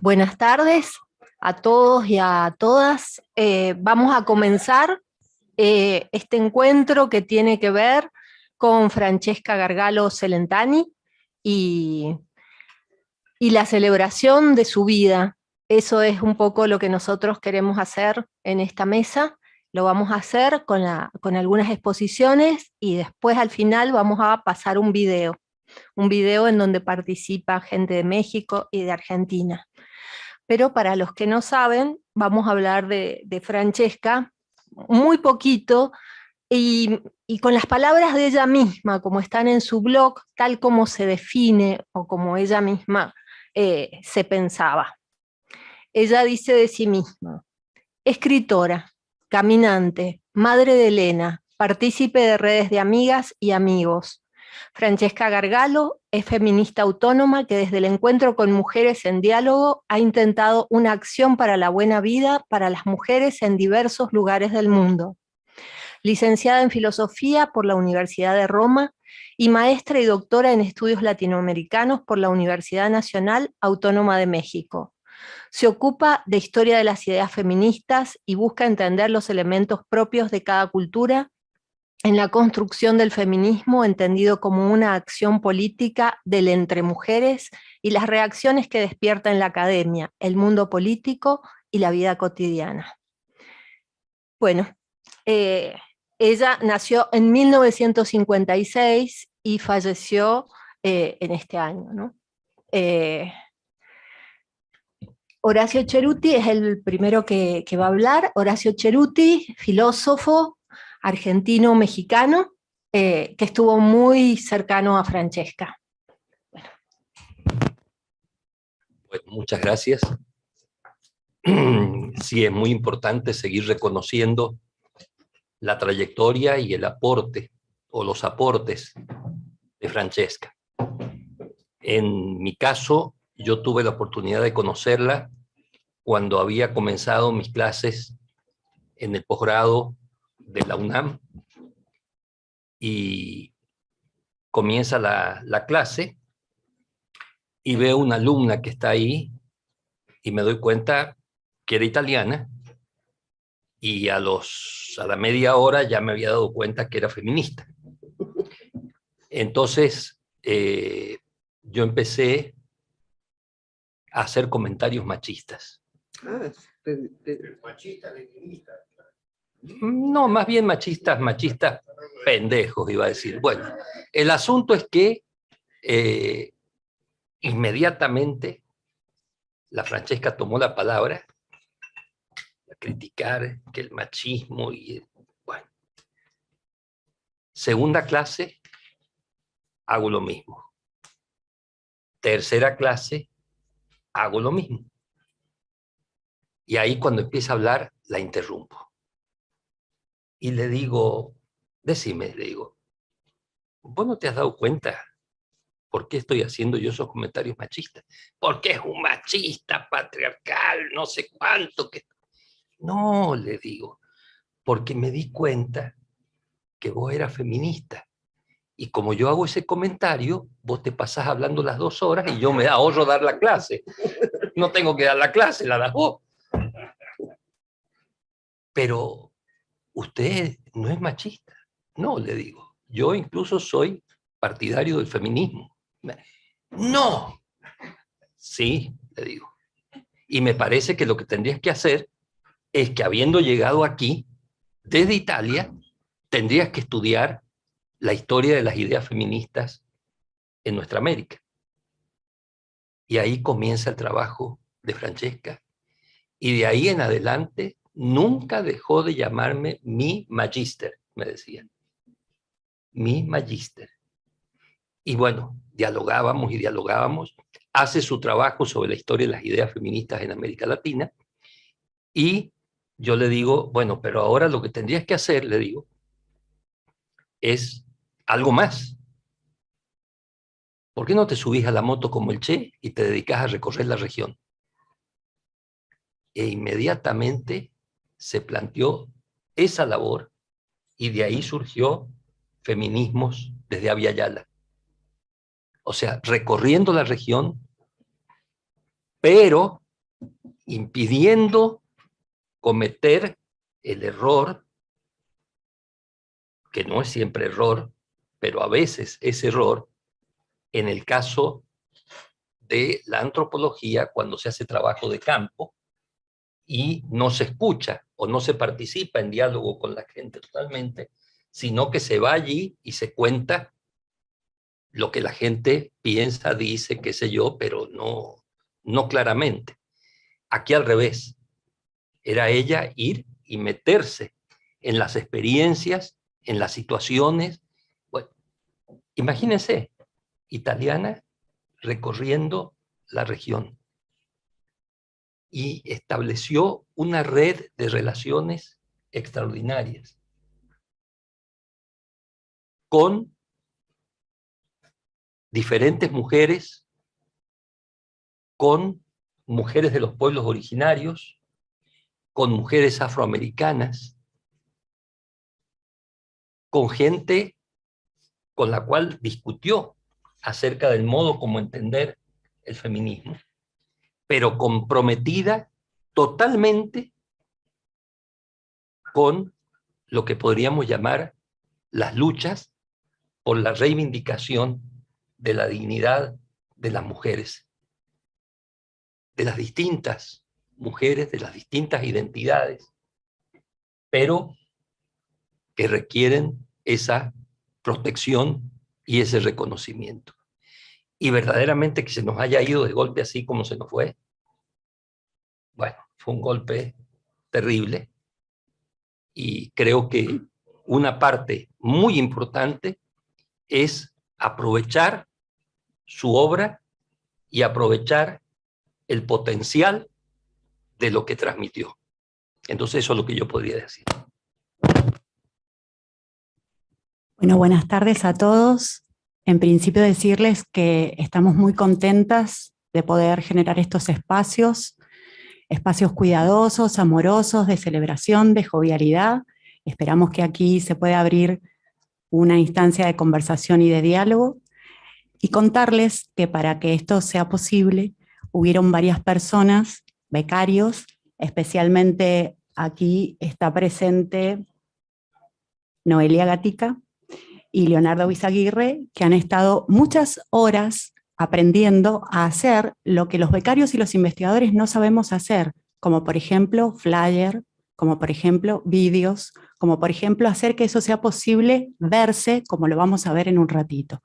Buenas tardes a todos y a todas. Vamos a comenzar este encuentro que tiene que ver con Francesca Gargalo Celentani y, y la celebración de su vida. Eso es un poco lo que nosotros queremos hacer en esta mesa. Lo vamos a hacer con algunas exposiciones y después al final vamos a pasar un video en donde participa gente de México y de Argentina. Pero para los que no saben, vamos a hablar de Francesca muy poquito y con las palabras de ella misma, como están en su blog, tal como se define o como ella misma se pensaba. Ella dice de sí misma: escritora, caminante, madre de Elena, partícipe de redes de amigas y amigos. Francesca Gargalo es feminista autónoma que desde el encuentro con mujeres en diálogo ha intentado una acción para la buena vida para las mujeres en diversos lugares del mundo. Licenciada en Filosofía por la Universidad de Roma y maestra y doctora en Estudios Latinoamericanos por la Universidad Nacional Autónoma de México. Se ocupa de historia de las ideas feministas y busca entender los elementos propios de cada cultura en la construcción del feminismo entendido como una acción política del entre mujeres y las reacciones que despierta en la academia, el mundo político y la vida cotidiana. Bueno, ella nació en 1956 y falleció en este año, ¿no? Horacio Ceruti es el primero que va a hablar. Horacio Ceruti, filósofo argentino-mexicano, que estuvo muy cercano a Francesca. Bueno. Pues muchas gracias. Sí, es muy importante seguir reconociendo la trayectoria y el aporte, o los aportes, de Francesca. En mi caso, yo tuve la oportunidad de conocerla cuando había comenzado mis clases en el posgrado de la UNAM, y comienza la clase y veo una alumna que está ahí y me doy cuenta que era italiana, y a la media hora ya me había dado cuenta que era feminista. Entonces yo empecé a hacer comentarios machistas. Machista, leninista. No, más bien machistas pendejos, iba a decir. Bueno, el asunto es que inmediatamente la Francesca tomó la palabra a criticar que el machismo y bueno. Segunda clase, hago lo mismo. Tercera clase, hago lo mismo. Y ahí cuando empieza a hablar, la interrumpo. Y le digo, decime, le digo, ¿vos no te has dado cuenta por qué estoy haciendo yo esos comentarios machistas? Porque es un machista patriarcal, no sé cuánto. No, le digo, porque me di cuenta que vos eras feminista. Y como yo hago ese comentario, vos te pasás hablando las 2 horas y yo me ahorro dar la clase. No tengo que dar la clase, la das vos. Pero usted no es machista. No, le digo. Yo incluso soy partidario del feminismo. No. Sí, le digo. Y me parece que lo que tendrías que hacer es que, habiendo llegado aquí, desde Italia, tendrías que estudiar la historia de las ideas feministas en nuestra América. Y ahí comienza el trabajo de Francesca. Y de ahí en adelante nunca dejó de llamarme mi magíster, me decían. Mi magíster. Y bueno, dialogábamos y dialogábamos. Hace su trabajo sobre la historia de las ideas feministas en América Latina. Y yo le digo, bueno, pero ahora lo que tendrías que hacer, le digo, es algo más. ¿Por qué no te subís a la moto como el Che y te dedicas a recorrer la región? E inmediatamente se planteó esa labor, y de ahí surgió Feminismos desde Abya Yala. O sea, recorriendo la región, pero impidiendo cometer el error, que no es siempre error, pero a veces es error, en el caso de la antropología, cuando se hace trabajo de campo y no se escucha o no se participa en diálogo con la gente totalmente, sino que se va allí y se cuenta lo que la gente piensa, dice, qué sé yo, pero no claramente. Aquí al revés, era ella ir y meterse en las experiencias, en las situaciones. Bueno, imagínense, italiana recorriendo la región y estableció una red de relaciones extraordinarias con diferentes mujeres, con mujeres de los pueblos originarios, con mujeres afroamericanas, con gente con la cual discutió acerca del modo como entender el feminismo, pero comprometida totalmente con lo que podríamos llamar las luchas por la reivindicación de la dignidad de las mujeres, de las distintas mujeres, de las distintas identidades, pero que requieren esa protección y ese reconocimiento. Y verdaderamente que se nos haya ido de golpe así como se nos fue, bueno, fue un golpe terrible, y creo que una parte muy importante es aprovechar su obra y aprovechar el potencial de lo que transmitió. Entonces eso es lo que yo podría decir. Bueno, buenas tardes a todos. En principio decirles que estamos muy contentas de poder generar estos espacios cuidadosos, amorosos, de celebración, de jovialidad. Esperamos que aquí se pueda abrir una instancia de conversación y de diálogo, y contarles que para que esto sea posible, hubieron varias personas, becarios, especialmente aquí está presente Noelia Gatica y Leonardo Bizaguirre, que han estado muchas horas aprendiendo a hacer lo que los becarios y los investigadores no sabemos hacer, como por ejemplo flyer, como por ejemplo vídeos, como por ejemplo hacer que eso sea posible verse, como lo vamos a ver en un ratito.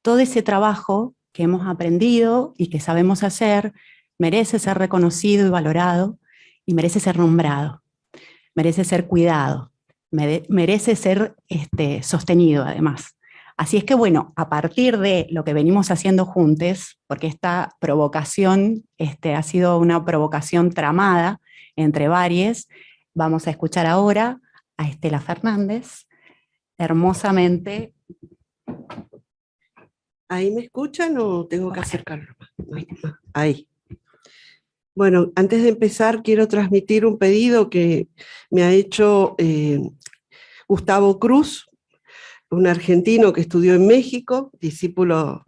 Todo ese trabajo que hemos aprendido y que sabemos hacer merece ser reconocido y valorado, y merece ser nombrado, merece ser cuidado, merece ser sostenido además. Así es que bueno, a partir de lo que venimos haciendo juntos, porque esta provocación ha sido una provocación tramada entre varios, vamos a escuchar ahora a Estela Fernández, hermosamente. ¿Ahí me escuchan o tengo que acercarlo? Ahí. Bueno, antes de empezar quiero transmitir un pedido que me ha hecho Gustavo Cruz, un argentino que estudió en México, discípulo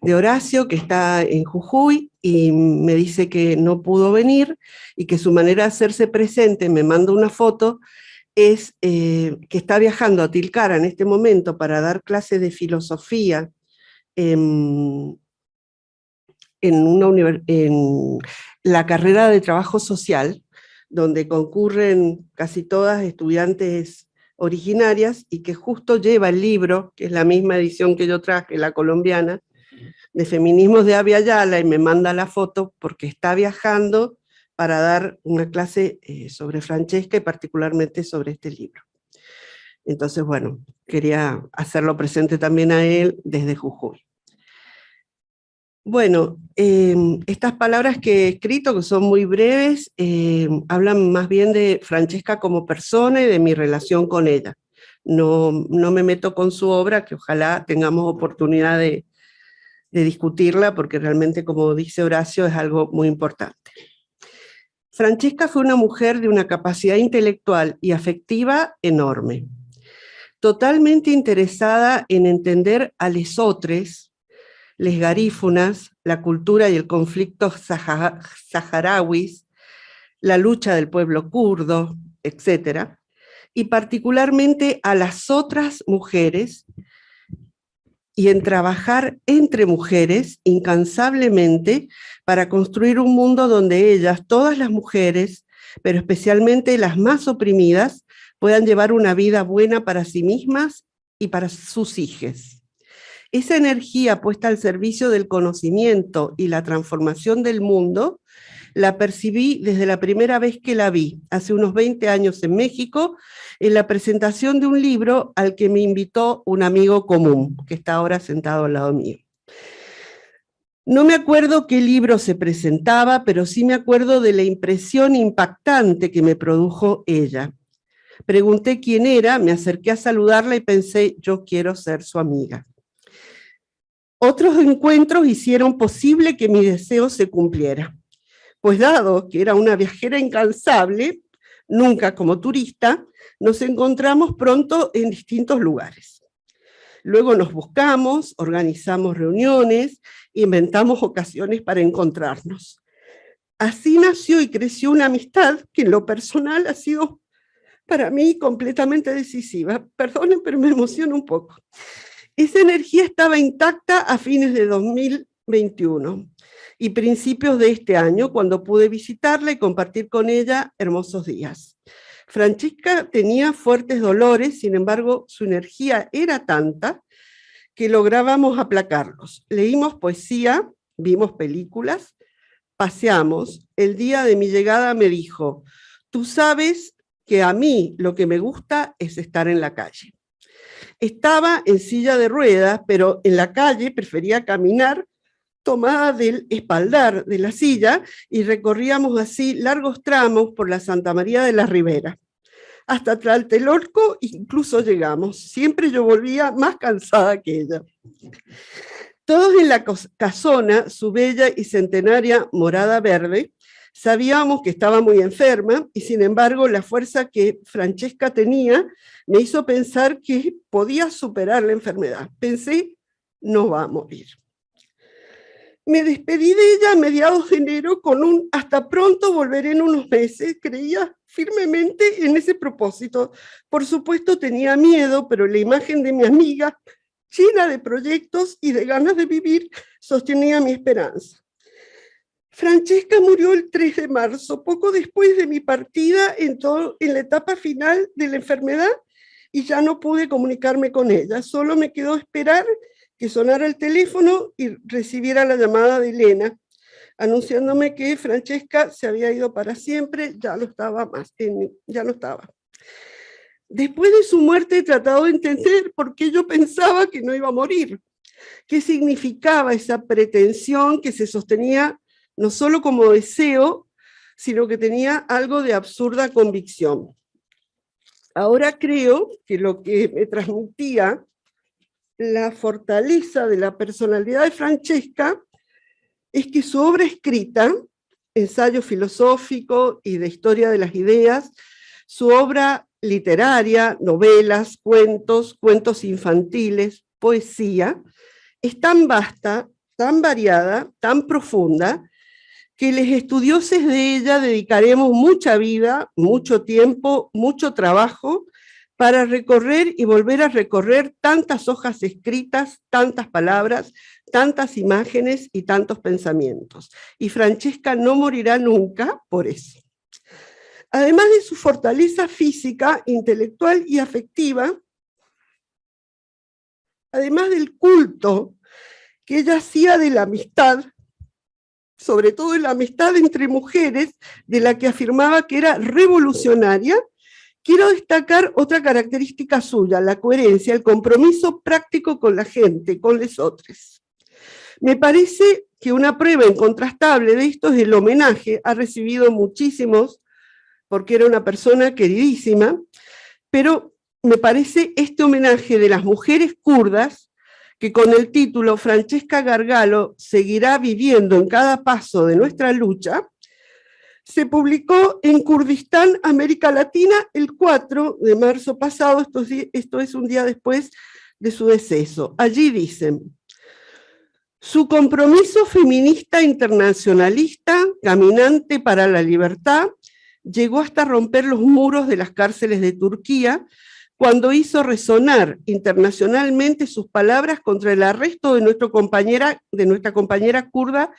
de Horacio, que está en Jujuy, y me dice que no pudo venir y que su manera de hacerse presente, me manda una foto, es que está viajando a Tilcara en este momento para dar clases de filosofía en la carrera de trabajo social, donde concurren casi todas estudiantes originarias, y que justo lleva el libro, que es la misma edición que yo traje, la colombiana, de Feminismos de Abya Yala, y me manda la foto porque está viajando para dar una clase sobre Francesca y particularmente sobre este libro. Entonces, bueno, quería hacerlo presente también a él desde Jujuy. Bueno, estas palabras que he escrito, que son muy breves, hablan más bien de Francesca como persona y de mi relación con ella. No me meto con su obra, que ojalá tengamos oportunidad de discutirla, porque realmente, como dice Horacio, es algo muy importante. Francesca fue una mujer de una capacidad intelectual y afectiva enorme, totalmente interesada en entender a lesotres, les garífunas, la cultura y el conflicto saharauis, la lucha del pueblo kurdo, etc. Y particularmente a las otras mujeres, y en trabajar entre mujeres incansablemente para construir un mundo donde ellas, todas las mujeres, pero especialmente las más oprimidas, puedan llevar una vida buena para sí mismas y para sus hijas. Esa energía puesta al servicio del conocimiento y la transformación del mundo la percibí desde la primera vez que la vi, hace unos 20 años en México, en la presentación de un libro al que me invitó un amigo común, que está ahora sentado al lado mío. No me acuerdo qué libro se presentaba, pero sí me acuerdo de la impresión impactante que me produjo ella. Pregunté quién era, me acerqué a saludarla y pensé, yo quiero ser su amiga. Otros encuentros hicieron posible que mi deseo se cumpliera. Pues dado que era una viajera incansable, nunca como turista, nos encontramos pronto en distintos lugares. Luego nos buscamos, organizamos reuniones, inventamos ocasiones para encontrarnos. Así nació y creció una amistad que en lo personal ha sido para mí completamente decisiva. Perdonen, pero me emociono un poco. Esa energía estaba intacta a fines de 2021 y principios de este año, cuando pude visitarla y compartir con ella hermosos días. Francesca tenía fuertes dolores, sin embargo, su energía era tanta que lográbamos aplacarlos. Leímos poesía, vimos películas, paseamos. El día de mi llegada me dijo, tú sabes que a mí lo que me gusta es estar en la calle. Estaba en silla de ruedas, pero en la calle prefería caminar tomada del espaldar de la silla y recorríamos así largos tramos por la Santa María de la Ribera. Hasta Tlatelolco incluso llegamos. Siempre yo volvía más cansada que ella. Todos en la casona, su bella y centenaria morada verde, sabíamos que estaba muy enferma y sin embargo la fuerza que Francesca tenía me hizo pensar que podía superar la enfermedad. Pensé, no va a morir. Me despedí de ella a mediados de enero con un hasta pronto, volveré en unos meses. Creía firmemente en ese propósito. Por supuesto tenía miedo, pero la imagen de mi amiga, llena de proyectos y de ganas de vivir, sostenía mi esperanza. Francesca murió el 3 de marzo, poco después de mi partida, entró en la etapa final de la enfermedad y ya no pude comunicarme con ella. Solo me quedó esperar que sonara el teléfono y recibiera la llamada de Elena, anunciándome que Francesca se había ido para siempre, ya no estaba. Después de su muerte he tratado de entender por qué yo pensaba que no iba a morir, qué significaba esa pretensión que se sostenía no solo como deseo, sino que tenía algo de absurda convicción. Ahora creo que lo que me transmitía la fortaleza de la personalidad de Francesca es que su obra escrita, ensayo filosófico y de historia de las ideas, su obra literaria, novelas, cuentos, cuentos infantiles, poesía, es tan vasta, tan variada, tan profunda, que los estudiosos de ella dedicaremos mucha vida, mucho tiempo, mucho trabajo, para recorrer y volver a recorrer tantas hojas escritas, tantas palabras, tantas imágenes y tantos pensamientos. Y Francesca no morirá nunca por eso. Además de su fortaleza física, intelectual y afectiva, además del culto que ella hacía de la amistad, sobre todo de la amistad entre mujeres, de la que afirmaba que era revolucionaria, quiero destacar otra característica suya, la coherencia, el compromiso práctico con la gente, con los otros. Me parece que una prueba incontrastable de esto es el homenaje, ha recibido muchísimos, porque era una persona queridísima, pero me parece este homenaje de las mujeres kurdas, que con el título Francesca Gargalo seguirá viviendo en cada paso de nuestra lucha, se publicó en Kurdistán, América Latina, el 4 de marzo pasado, esto es un día después de su deceso. Allí dicen, Su compromiso feminista internacionalista, caminante para la libertad, llegó hasta romper los muros de las cárceles de Turquía, cuando hizo resonar internacionalmente sus palabras contra el arresto de nuestra compañera kurda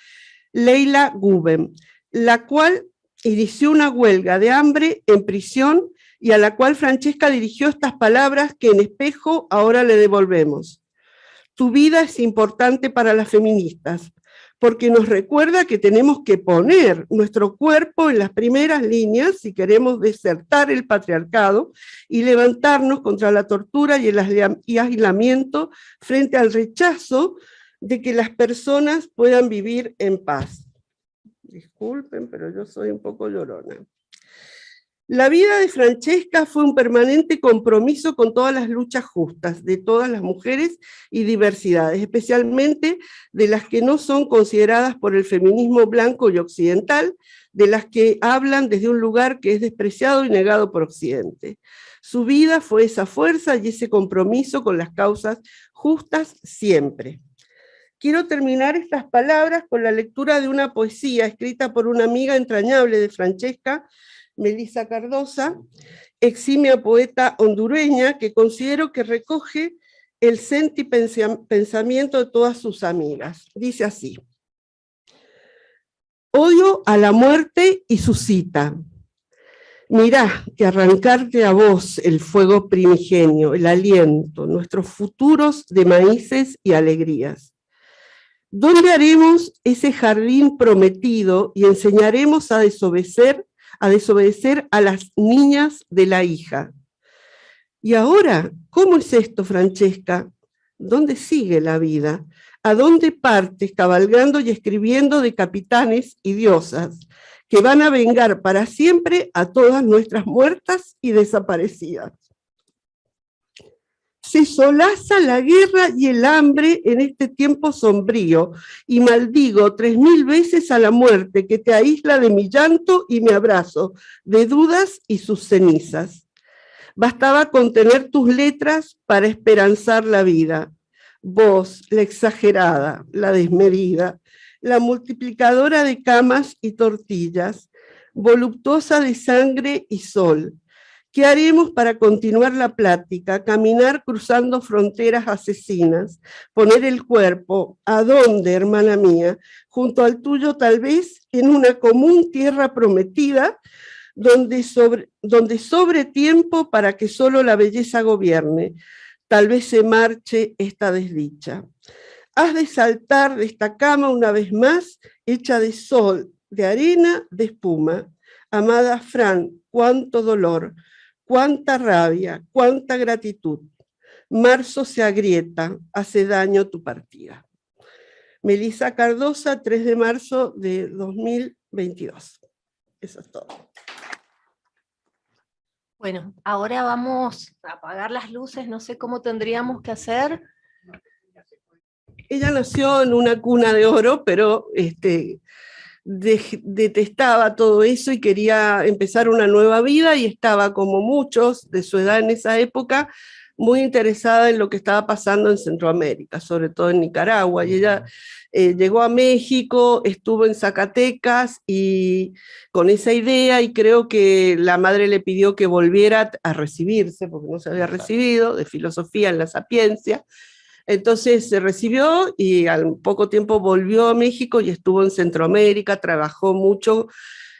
Leyla Güven, la cual inició una huelga de hambre en prisión y a la cual Francesca dirigió estas palabras que en espejo ahora le devolvemos. Tu vida es importante para las feministas, porque nos recuerda que tenemos que poner nuestro cuerpo en las primeras líneas si queremos desertar el patriarcado y levantarnos contra la tortura y el aislamiento frente al rechazo de que las personas puedan vivir en paz. Disculpen, pero yo soy un poco llorona. La vida de Francesca fue un permanente compromiso con todas las luchas justas de todas las mujeres y diversidades, especialmente de las que no son consideradas por el feminismo blanco y occidental, de las que hablan desde un lugar que es despreciado y negado por Occidente. Su vida fue esa fuerza y ese compromiso con las causas justas siempre. Quiero terminar estas palabras con la lectura de una poesía escrita por una amiga entrañable de Francesca, Melissa Cardosa, eximia poeta hondureña, que considero que recoge el pensamiento de todas sus amigas. Dice así: odio a la muerte y su cita. Mirá que arrancarte a vos el fuego primigenio, el aliento, nuestros futuros de maíces y alegrías. ¿Dónde haremos ese jardín prometido y enseñaremos a desobedecer a las niñas de la hija? Y ahora, ¿cómo es esto, Francesca? ¿Dónde sigue la vida? ¿A dónde partes cabalgando y escribiendo de capitanes y diosas que van a vengar para siempre a todas nuestras muertas y desaparecidas? Se solaza la guerra y el hambre en este tiempo sombrío, y maldigo 3000 veces a la muerte que te aísla de mi llanto y mi abrazo, de dudas y sus cenizas. Bastaba con tener tus letras para esperanzar la vida. Vos, la exagerada, la desmedida, la multiplicadora de camas y tortillas, voluptuosa de sangre y sol. ¿Qué haremos para continuar la plática, caminar cruzando fronteras asesinas, poner el cuerpo, ¿a dónde, hermana mía? Junto al tuyo tal vez, en una común tierra prometida, donde sobre tiempo para que solo la belleza gobierne, tal vez se marche esta desdicha. Has de saltar de esta cama una vez más, hecha de sol, de arena, de espuma. Amada Fran, cuánto dolor, cuánta rabia, cuánta gratitud. Marzo se agrieta, hace daño tu partida. Melissa Cardosa, 3 de marzo de 2022. Eso es todo. Bueno, ahora vamos a apagar las luces, no sé cómo tendríamos que hacer. Ella nació en una cuna de oro, pero detestaba todo eso y quería empezar una nueva vida, y estaba, como muchos de su edad en esa época, muy interesada en lo que estaba pasando en Centroamérica, sobre todo en Nicaragua. Y ella llegó a México, estuvo en Zacatecas y con esa idea, y creo que la madre le pidió que volviera a recibirse, porque no se había recibido, de filosofía en la Sapiencia. Entonces se recibió y al poco tiempo volvió a México y estuvo en Centroamérica, trabajó mucho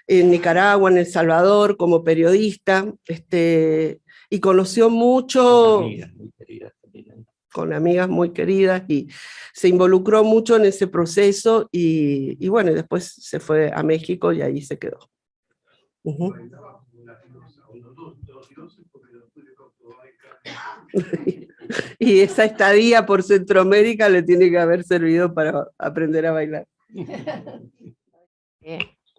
en Nicaragua, en El Salvador como periodista, y conoció mucho con amigas muy queridas y se involucró mucho en ese proceso y bueno, después se fue a México y ahí se quedó. Uh-huh. Y esa estadía por Centroamérica le tiene que haber servido para aprender a bailar.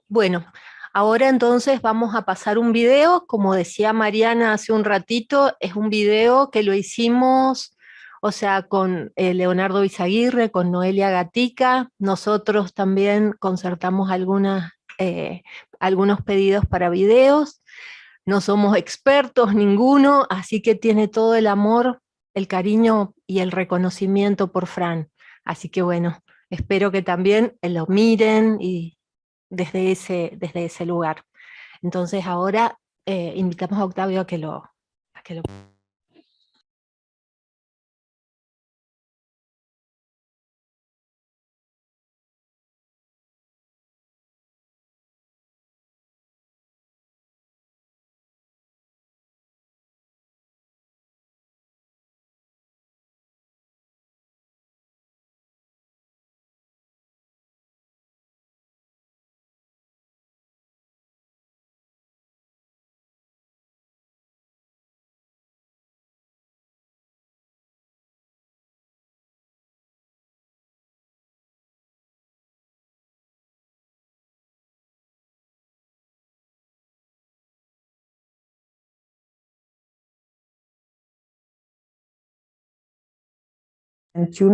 Bueno, ahora entonces vamos a pasar un video, como decía Mariana hace un ratito, es un video que lo hicimos, o sea, con Leonardo Izaguirre, con Noelia Gatica. Nosotros también concertamos algunos pedidos para videos. No somos expertos ninguno, así que tiene todo el amor, el cariño y el reconocimiento por Fran. Así que bueno, espero que también lo miren y desde ese lugar. Entonces ahora invitamos a Octavio a que lo...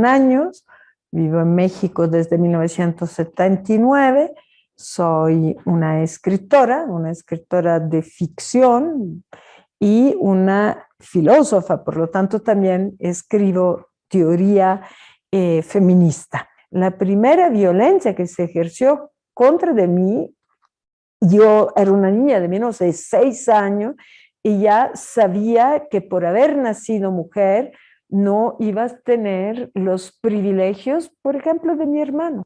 Años, vivo en México desde 1979, soy una escritora de ficción y una filósofa, por lo tanto también escribo teoría feminista. La primera violencia que se ejerció contra de mí, yo era una niña de menos de 6 años y ya sabía que por haber nacido mujer no ibas a tener los privilegios, por ejemplo, de mi hermano.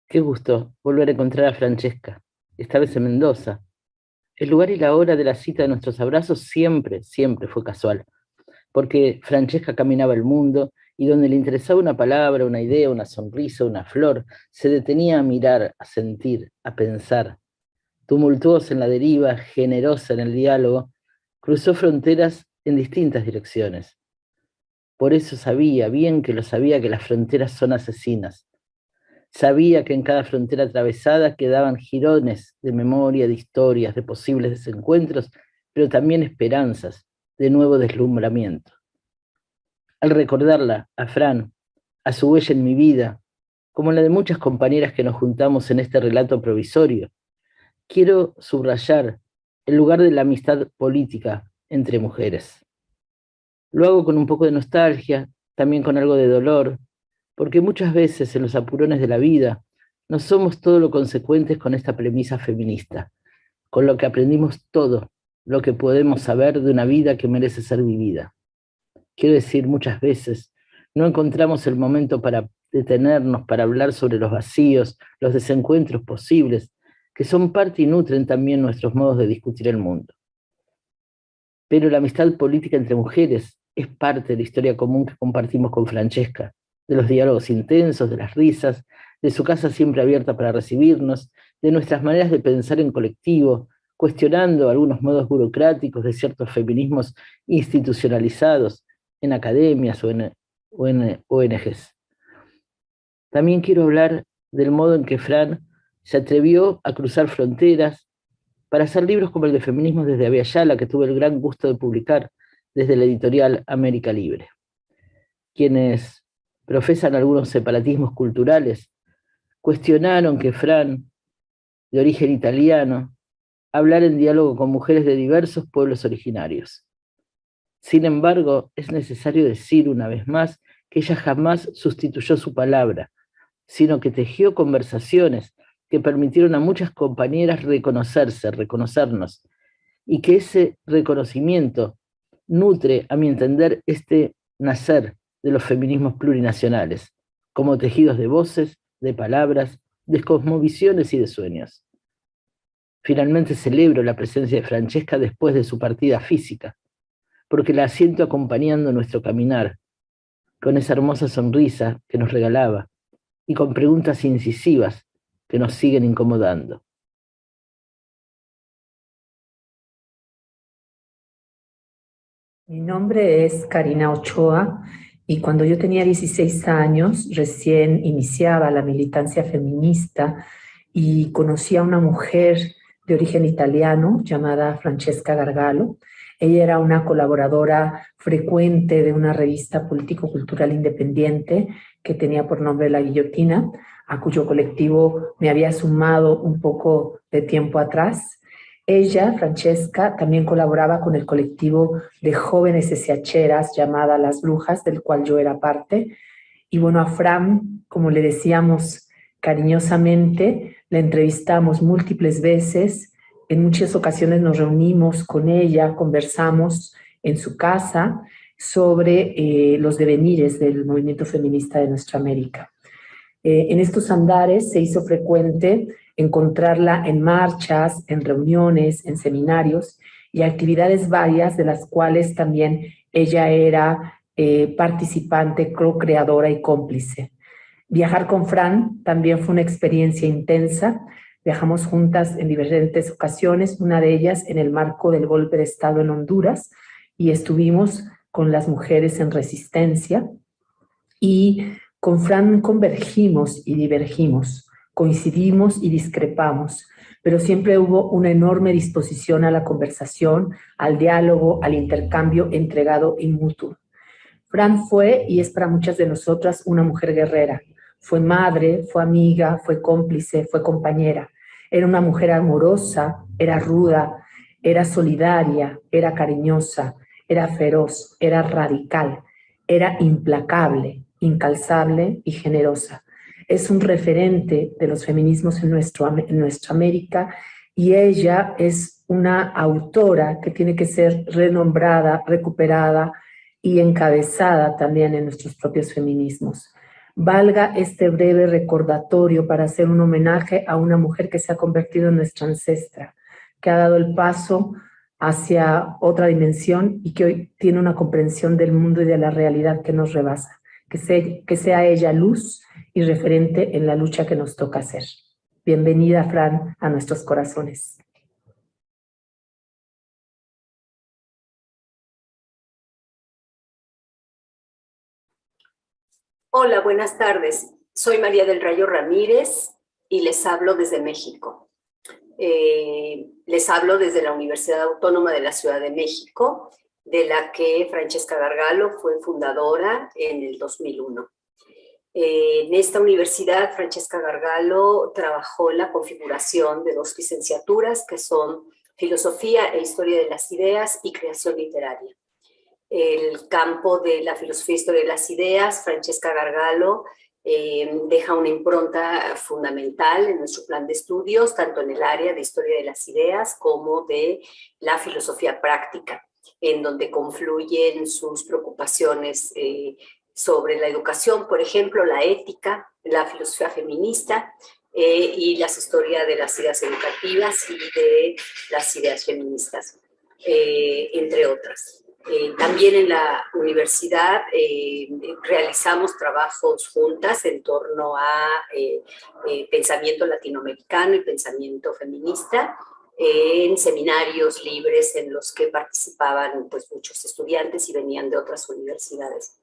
Qué gusto volver a encontrar a Francesca, esta vez en Mendoza. El lugar y la hora de la cita de nuestros abrazos siempre, siempre fue casual, porque Francesca caminaba el mundo y donde le interesaba una palabra, una idea, una sonrisa, una flor, se detenía a mirar, a sentir, a pensar. Tumultuosa en la deriva, generosa en el diálogo, cruzó fronteras en distintas direcciones. Por eso sabía, bien que lo sabía, que las fronteras son asesinas. Sabía que en cada frontera atravesada quedaban jirones de memoria, de historias, de posibles desencuentros, pero también esperanzas de nuevo deslumbramiento. Al recordarla, a Fran, a su huella en mi vida, como la de muchas compañeras que nos juntamos en este relato provisorio, quiero subrayar el lugar de la amistad política entre mujeres. Lo hago con un poco de nostalgia, también con algo de dolor, porque muchas veces en los apurones de la vida no somos todo lo consecuentes con esta premisa feminista, con lo que aprendimos todo lo que podemos saber de una vida que merece ser vivida. Quiero decir, muchas veces no encontramos el momento para detenernos, para hablar sobre los vacíos, los desencuentros posibles, que son parte y nutren también nuestros modos de discutir el mundo. Pero la amistad política entre mujeres es parte de la historia común que compartimos con Francesca, de los diálogos intensos, de las risas, de su casa siempre abierta para recibirnos, de nuestras maneras de pensar en colectivo, cuestionando algunos modos burocráticos de ciertos feminismos institucionalizados en academias o en ONGs. También quiero hablar del modo en que Fran se atrevió a cruzar fronteras para hacer libros como el de Feminismos desde Aviala, que tuve el gran gusto de publicar desde la editorial América Libre. Quienes profesan algunos separatismos culturales cuestionaron que Fran, de origen italiano, hablara en diálogo con mujeres de diversos pueblos originarios. Sin embargo, es necesario decir una vez más que ella jamás sustituyó su palabra, sino que tejió conversaciones que permitieron a muchas compañeras reconocerse, reconocernos, y que ese reconocimiento nutre, a mi entender, este nacer de los feminismos plurinacionales, como tejidos de voces, de palabras, de cosmovisiones y de sueños. Finalmente celebro la presencia de Francesca después de su partida física, porque la siento acompañando nuestro caminar, con esa hermosa sonrisa que nos regalaba y con preguntas incisivas que nos siguen incomodando. Mi nombre es Karina Ochoa y cuando yo tenía 16 años recién iniciaba la militancia feminista y conocí a una mujer de origen italiano llamada Francesca Gargalo. Ella era una colaboradora frecuente de una revista político-cultural independiente que tenía por nombre La Guillotina, a cuyo colectivo me había sumado un poco de tiempo atrás. Ella, Francesca, también colaboraba con el colectivo de jóvenes SHeras llamada Las Brujas, del cual yo era parte. Y bueno, a Fran, como le decíamos cariñosamente, la entrevistamos múltiples veces. En muchas ocasiones nos reunimos con ella, conversamos en su casa sobre los devenires del movimiento feminista de nuestra América. En estos andares se hizo frecuente encontrarla en marchas, en reuniones, en seminarios y actividades varias de las cuales también ella era participante, co-creadora y cómplice. Viajar con Fran también fue una experiencia intensa. Viajamos juntas en diferentes ocasiones, una de ellas en el marco del golpe de Estado en Honduras, y estuvimos con las mujeres en resistencia. Y con Fran convergimos y divergimos, coincidimos y discrepamos, pero siempre hubo una enorme disposición a la conversación, al diálogo, al intercambio entregado y mutuo. Fran fue y es para muchas de nosotras una mujer guerrera. Fue madre, fue amiga, fue cómplice, fue compañera. Era una mujer amorosa, era ruda, era solidaria, era cariñosa, era feroz, era radical, era implacable, incalzable y generosa. Es un referente de los feminismos en nuestra América, y ella es una autora que tiene que ser renombrada, recuperada y encabezada también en nuestros propios feminismos. Valga este breve recordatorio para hacer un homenaje a una mujer que se ha convertido en nuestra ancestra, que ha dado el paso hacia otra dimensión y que hoy tiene una comprensión del mundo y de la realidad que nos rebasa. Que sea ella luz y referente en la lucha que nos toca hacer. Bienvenida, Fran, a nuestros corazones. Hola, buenas tardes. Soy María del Rayo Ramírez y les hablo desde México. Les hablo desde la Universidad Autónoma de la Ciudad de México, de la que Francesca Gargalo fue fundadora en el 2001. En esta universidad, Francesca Gargalo trabajó la configuración de 2 licenciaturas, que son Filosofía e Historia de las Ideas y Creación Literaria. El campo de la filosofía e historia de las ideas, Francesca Gargalo deja una impronta fundamental en nuestro plan de estudios, tanto en el área de historia de las ideas como de la filosofía práctica, en donde confluyen sus preocupaciones sobre la educación, por ejemplo, la ética, la filosofía feminista y las historias de las ideas educativas y de las ideas feministas, entre otras. También en la universidad realizamos trabajos juntas en torno a pensamiento latinoamericano y pensamiento feminista, en seminarios libres en los que participaban pues, muchos estudiantes y venían de otras universidades.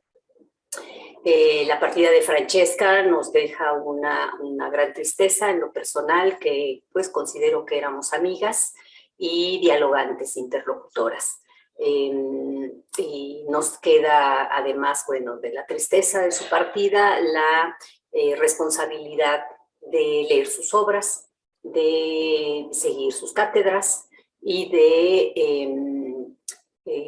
La partida de Francesca nos deja una gran tristeza en lo personal, que pues considero que éramos amigas y dialogantes, interlocutoras. Y nos queda además, bueno, de la tristeza de su partida, la responsabilidad de leer sus obras, de seguir sus cátedras y de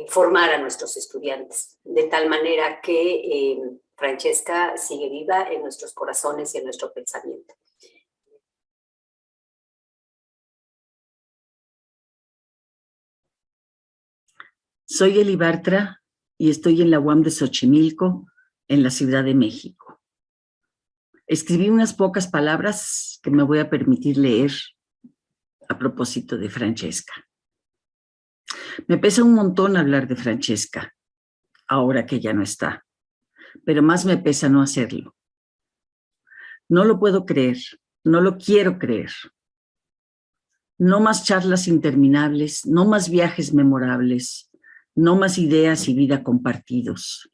formar a nuestros estudiantes, de tal manera que Francesca sigue viva en nuestros corazones y en nuestro pensamiento. Soy Eli Bartra y estoy en la UAM de Xochimilco, en la Ciudad de México. Escribí unas pocas palabras que me voy a permitir leer a propósito de Francesca. Me pesa un montón hablar de Francesca, ahora que ya no está, pero más me pesa no hacerlo. No lo puedo creer, no lo quiero creer. No más charlas interminables, no más viajes memorables, no más ideas y vida compartidos.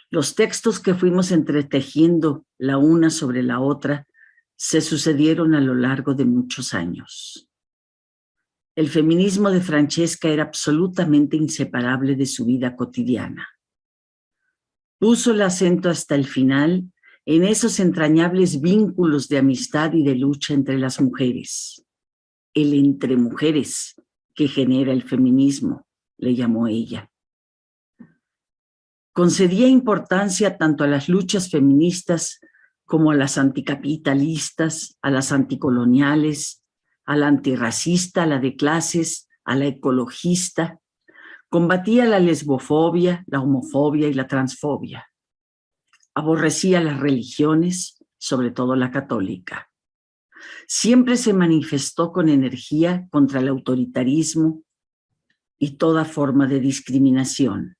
Los textos que fuimos entretejiendo la una sobre la otra se sucedieron a lo largo de muchos años. El feminismo de Francesca era absolutamente inseparable de su vida cotidiana. Puso el acento hasta el final en esos entrañables vínculos de amistad y de lucha entre las mujeres. El entre mujeres, que genera el feminismo, le llamó ella. Concedía importancia tanto a las luchas feministas como a las anticapitalistas, a las anticoloniales, a la antirracista, a la de clases, a la ecologista. Combatía la lesbofobia, la homofobia y la transfobia. Aborrecía las religiones, sobre todo la católica. Siempre se manifestó con energía contra el autoritarismo y toda forma de discriminación.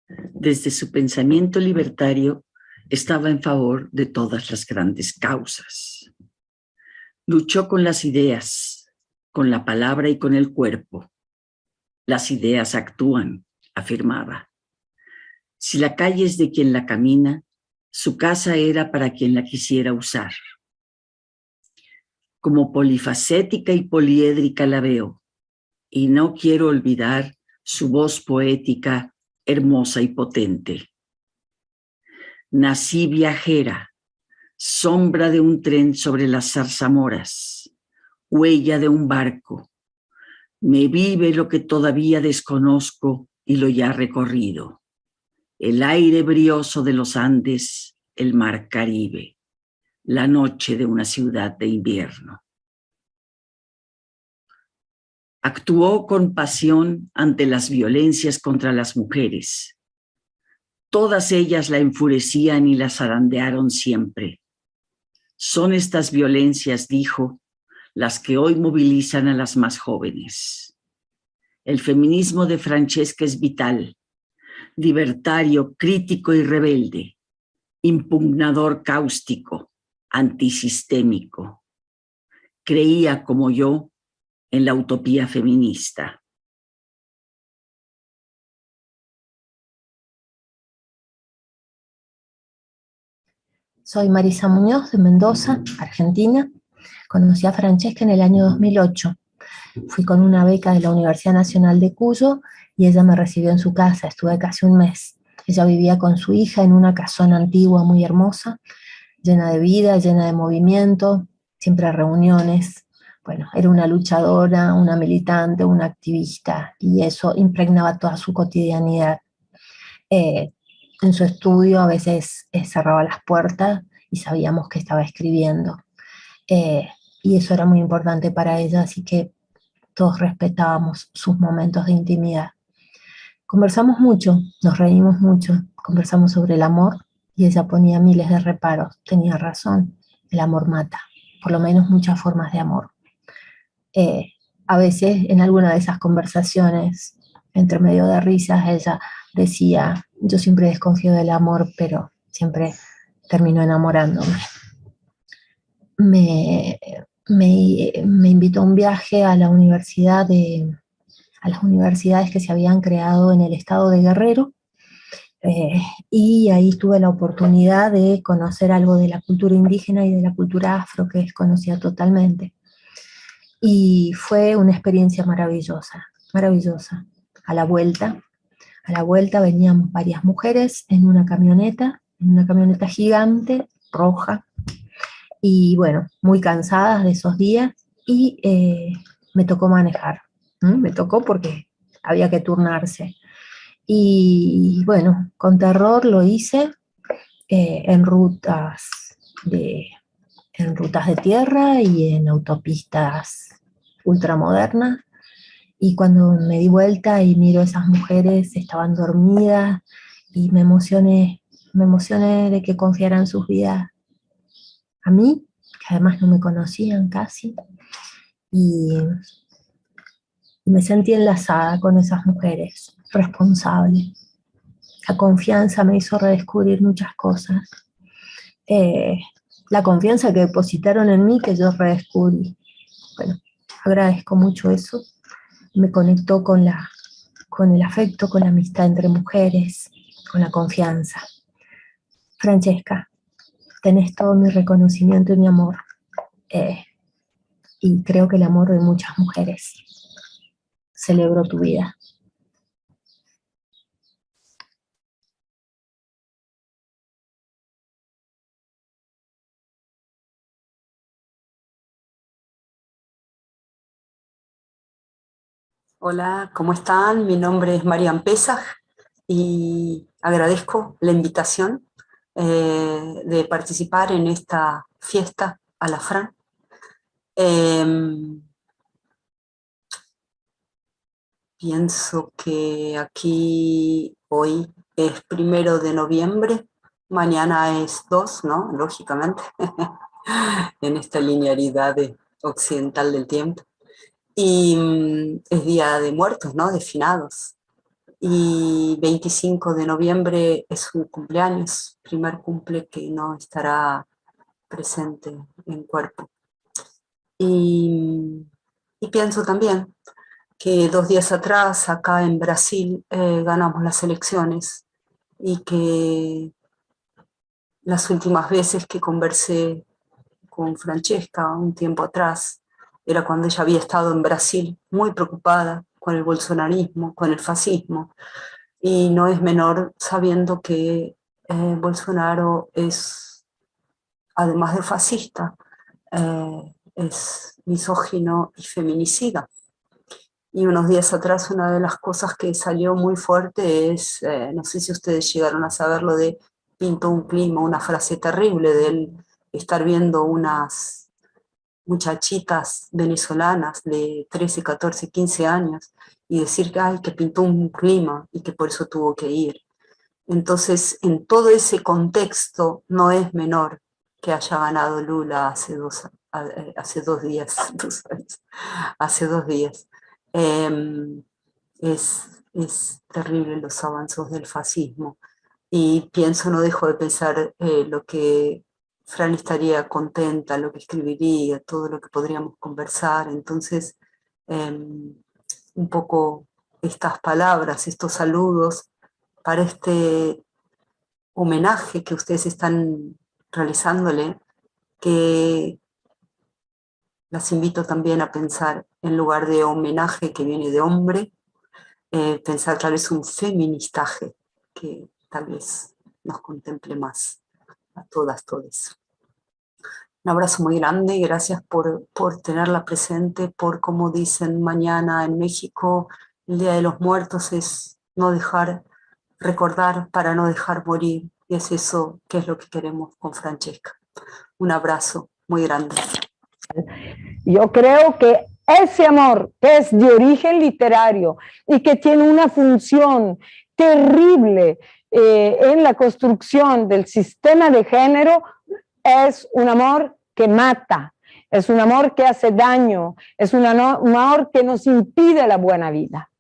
Desde su pensamiento libertario, estaba en favor de todas las grandes causas. Luchó con las ideas, con la palabra y con el cuerpo. Las ideas actúan, afirmaba. Si la calle es de quien la camina, su casa era para quien la quisiera usar. Como polifacética y poliédrica la veo, y no quiero olvidar su voz poética, hermosa y potente. Nací viajera, sombra de un tren sobre las zarzamoras, huella de un barco. Me vive lo que todavía desconozco y lo ya recorrido. El aire brioso de los Andes, el mar Caribe, la noche de una ciudad de invierno. Actuó con pasión ante las violencias contra las mujeres. Todas ellas la enfurecían y la zarandearon siempre. Son estas violencias, dijo, las que hoy movilizan a las más jóvenes. El feminismo de Francesca es vital, libertario, crítico y rebelde, impugnador cáustico, antisistémico. Creía, como yo, en la utopía feminista. Soy Marisa Muñoz de Mendoza, Argentina. Conocí a Francesca en el año 2008. Fui con una beca de la Universidad Nacional de Cuyo y ella me recibió en su casa. Estuve casi un mes. Ella vivía con su hija en una casona antigua muy hermosa, llena de vida, llena de movimiento, siempre reuniones. Bueno, era una luchadora, una militante, una activista, y eso impregnaba toda su cotidianidad. En su estudio a veces cerraba las puertas y sabíamos que estaba escribiendo. Y eso era muy importante para ella, así que todos respetábamos sus momentos de intimidad. Conversamos mucho, nos reímos mucho, conversamos sobre el amor y ella ponía miles de reparos. Tenía razón, el amor mata, por lo menos muchas formas de amor. A veces en alguna de esas conversaciones, entre medio de risas, ella decía, yo siempre desconfío del amor, pero siempre termino enamorándome. Me invitó a un viaje a la universidad a las universidades que se habían creado en el estado de Guerrero, y ahí tuve la oportunidad de conocer algo de la cultura indígena y de la cultura afro que desconocía totalmente. Y fue una experiencia maravillosa, maravillosa. A la vuelta veníamos varias mujeres en una camioneta gigante, roja, y bueno, muy cansadas de esos días, y me tocó manejar. Me tocó porque había que turnarse. Y bueno, con terror lo hice, en en rutas de tierra y en autopistas ultramodernas. Y cuando me di vuelta y miro a esas mujeres, estaban dormidas, y me emocioné de que confiaran sus vidas a mí, que además no me conocían casi, y me sentí enlazada con esas mujeres, responsable. La confianza me hizo redescubrir muchas cosas. La confianza que depositaron en mí, que yo redescubrí. Bueno, agradezco mucho eso. Me conectó con el afecto, con la amistad entre mujeres, con la confianza. Francesca, tenés todo mi reconocimiento y mi amor. Y creo que el amor de muchas mujeres. Celebro tu vida. Hola, ¿cómo están? Mi nombre es Marian Pesaj y agradezco la invitación de participar en esta fiesta a la Fran. Pienso que aquí hoy es 1 de noviembre, mañana es 2, ¿no? Lógicamente, en esta linealidad occidental del tiempo. Y es Día de Muertos, ¿no? De finados. Y 25 de noviembre es su cumpleaños, primer cumple que no estará presente en cuerpo. Y pienso también que 2 días atrás, acá en Brasil, ganamos las elecciones y que las últimas veces que conversé con Francesca un tiempo atrás, era cuando ella había estado en Brasil muy preocupada con el bolsonarismo, con el fascismo, y no es menor sabiendo que Bolsonaro es, además de fascista, es misógino y feminicida. Y unos días atrás una de las cosas que salió muy fuerte es, no sé si ustedes llegaron a saberlo, de pintó un clima, una frase terrible de él estar viendo unas muchachitas venezolanas de 13, 14, 15 años y decir que, ay, que pintó un clima y que por eso tuvo que ir. Entonces, en todo ese contexto no es menor que haya ganado Lula hace 2 días, hace 2 días. Es terrible los avances del fascismo y pienso, no dejo de pensar lo que Fran estaría contenta, lo que escribiría, todo lo que podríamos conversar. Entonces, un poco estas palabras, estos saludos para este homenaje que ustedes están realizándole, que las invito también a pensar en lugar de homenaje que viene de hombre, pensar tal vez un feministaje que tal vez nos contemple más a todas, todos. Un abrazo muy grande y gracias por tenerla presente, por, como dicen mañana en México, el Día de los Muertos es no dejar, recordar para no dejar morir, y es eso que es lo que queremos con Francesca. Un abrazo muy grande. Yo creo que ese amor que es de origen literario y que tiene una función terrible en la construcción del sistema de género es un amor que mata, es un amor que hace daño, es un amor que nos impide la buena vida.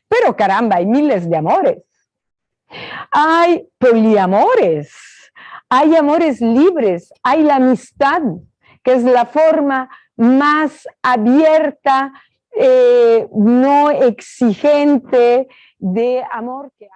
Pero caramba, hay miles de amores. Hay poliamores, hay amores libres, hay la amistad, que es la forma más abierta, no exigente de amor que hay.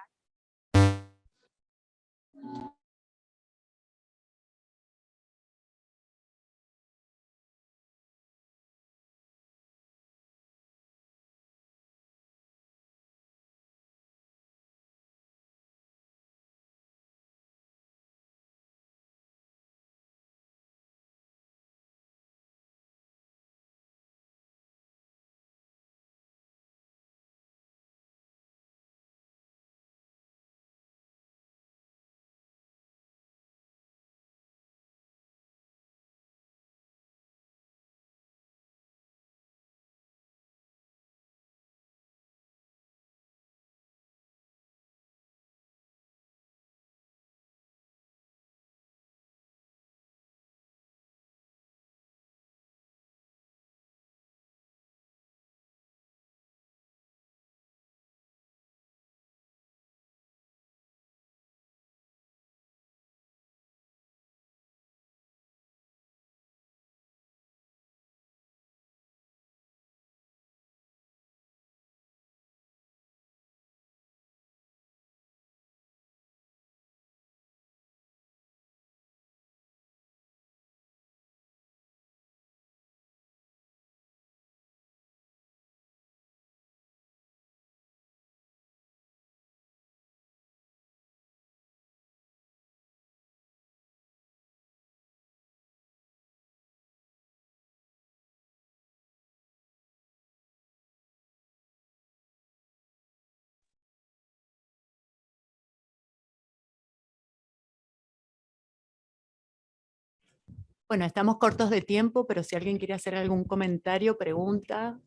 Bueno, estamos cortos de tiempo, pero si alguien quiere hacer algún comentario, pregunta,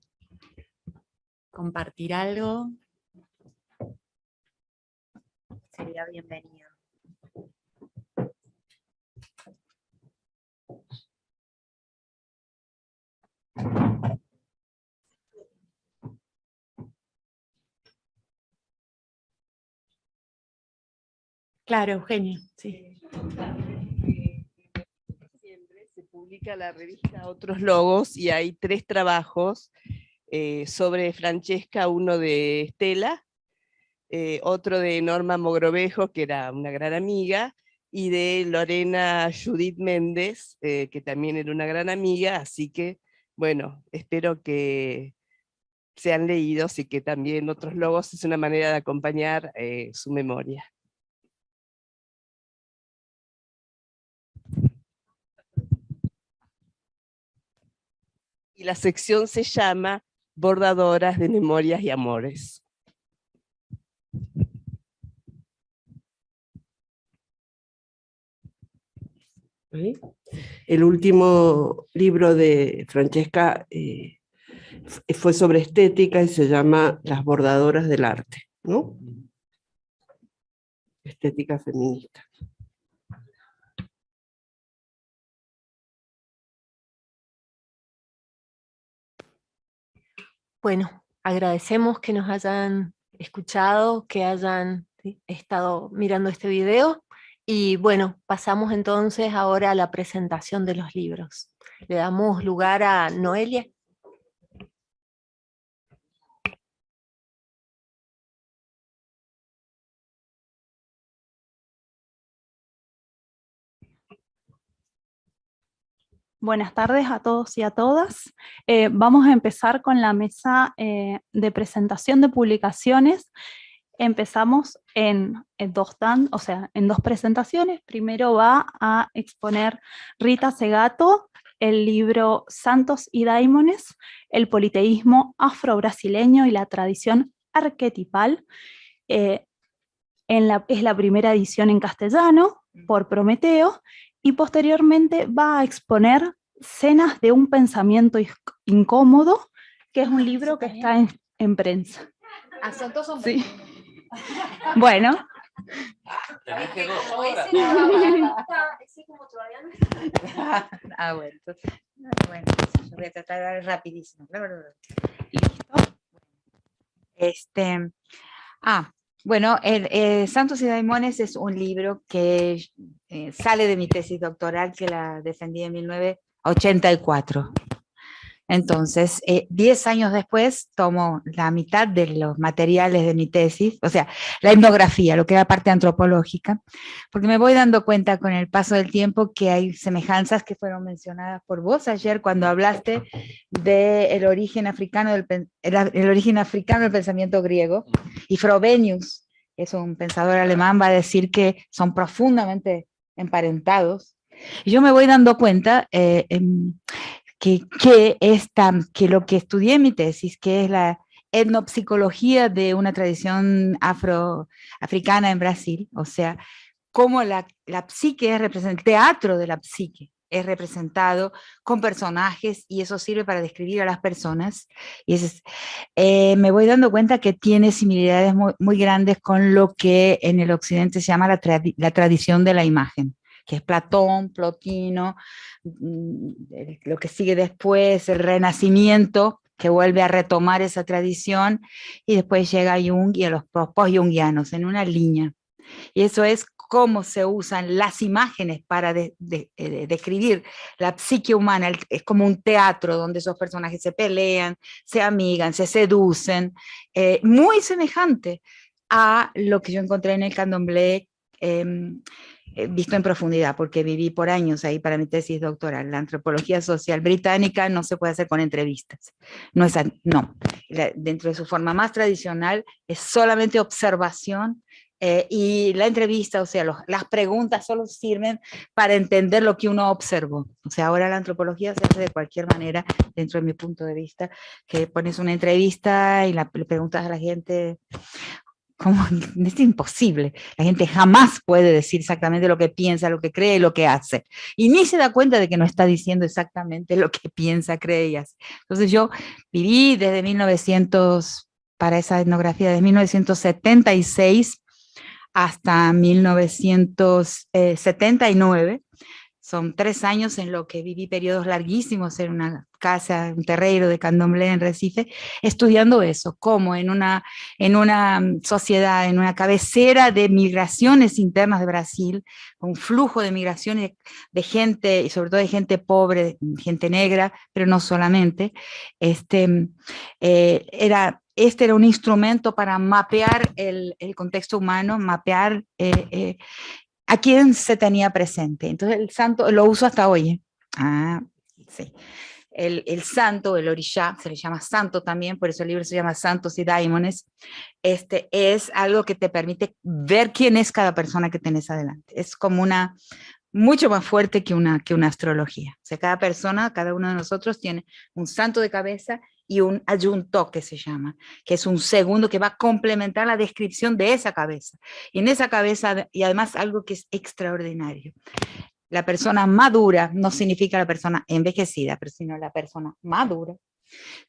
compartir algo, sería bienvenido. Claro, Eugenia, sí. Siempre se publica la revista Otros Logos y hay 3 trabajos sobre Francesca, uno de Estela, otro de Norma Mogrovejo, que era una gran amiga, y de Lorena Judith Méndez, que también era una gran amiga, así que, bueno, espero que sean leídos y que también Otros Logos es una manera de acompañar su memoria. Y la sección se llama Bordadoras de Memorias y Amores. El último libro de Francesca fue sobre estética y se llama Las bordadoras del arte, ¿no? Estética feminista. Bueno, agradecemos que nos hayan escuchado, que hayan estado mirando este video. Y bueno, pasamos entonces ahora a la presentación de los libros. Le damos lugar a Noelia. Buenas tardes a todos y a todas. Vamos a empezar con la mesa de presentación de publicaciones. Empezamos en dos presentaciones. Primero va a exponer Rita Segato el libro Santos y Daimones, el politeísmo afro-brasileño y la tradición arquetipal. Es la primera edición en castellano por Prometeo, y posteriormente va a exponer Cenas de un pensamiento incómodo, que es un libro que está en prensa. Sí. Bueno. Bueno, entonces, yo voy a tratar de hablar rapidísimo. Listo. Bueno, Santos y Daimones es un libro que sale de mi tesis doctoral, que la defendí en 1984. Entonces, 10 años después tomo la mitad de los materiales de mi tesis, o sea, la etnografía, lo que era parte antropológica, porque me voy dando cuenta con el paso del tiempo que hay semejanzas que fueron mencionadas por vos ayer cuando hablaste del origen africano el origen africano del pensamiento griego, y Frobenius, que es un pensador alemán, va a decir que son profundamente emparentados. Y yo me voy dando cuenta que lo que estudié en mi tesis, que es la etnopsicología de una tradición afroafricana en Brasil, o sea, cómo la psique es representada, el teatro de la psique es representado con personajes, y eso sirve para describir a las personas, y me voy dando cuenta que tiene similitudes muy, muy grandes con lo que en el occidente se llama la tradición de la imagen, que es Platón, Plotino, lo que sigue después, el Renacimiento, que vuelve a retomar esa tradición, y después llega Jung y a los post-jungianos en una línea. Y eso es cómo se usan las imágenes para describir la psique humana. Es como un teatro donde esos personajes se pelean, se amigan, se seducen, muy semejante a lo que yo encontré en el Candomblé, visto en profundidad, porque viví por años ahí para mi tesis doctoral. La antropología social británica no se puede hacer con entrevistas. Dentro de su forma más tradicional es solamente observación, y la entrevista, o sea, las preguntas solo sirven para entender lo que uno observó. O sea, ahora la antropología se hace de cualquier manera, dentro de mi punto de vista, que pones una entrevista y le preguntas a la gente como es imposible. La gente jamás puede decir exactamente lo que piensa, lo que cree, lo que hace. Y ni se da cuenta de que no está diciendo exactamente lo que piensa, cree y hace. Entonces yo viví desde 1900, para esa etnografía, desde 1976 hasta 1979. Son 3 años en lo que viví periodos larguísimos en una casa, un terreiro de Candomblé en Recife, estudiando eso, cómo en una sociedad, en una cabecera de migraciones internas de Brasil, un flujo de migraciones de gente, y sobre todo de gente pobre, gente negra, pero no solamente, era un instrumento para mapear el contexto humano, mapear a quién se tenía presente. Entonces el santo lo uso hasta hoy. Sí. El santo, el orixá, se le llama santo también, por eso el libro se llama Santos y Daimones, es algo que te permite ver quién es cada persona que tenés adelante. Es como mucho más fuerte que una astrología. O sea, cada persona, cada uno de nosotros tiene un santo de cabeza y un ayunto, que se llama, que es un segundo que va a complementar la descripción de esa cabeza. Y en esa cabeza, y además algo que es extraordinario, la persona madura no significa la persona envejecida, pero sino la persona madura,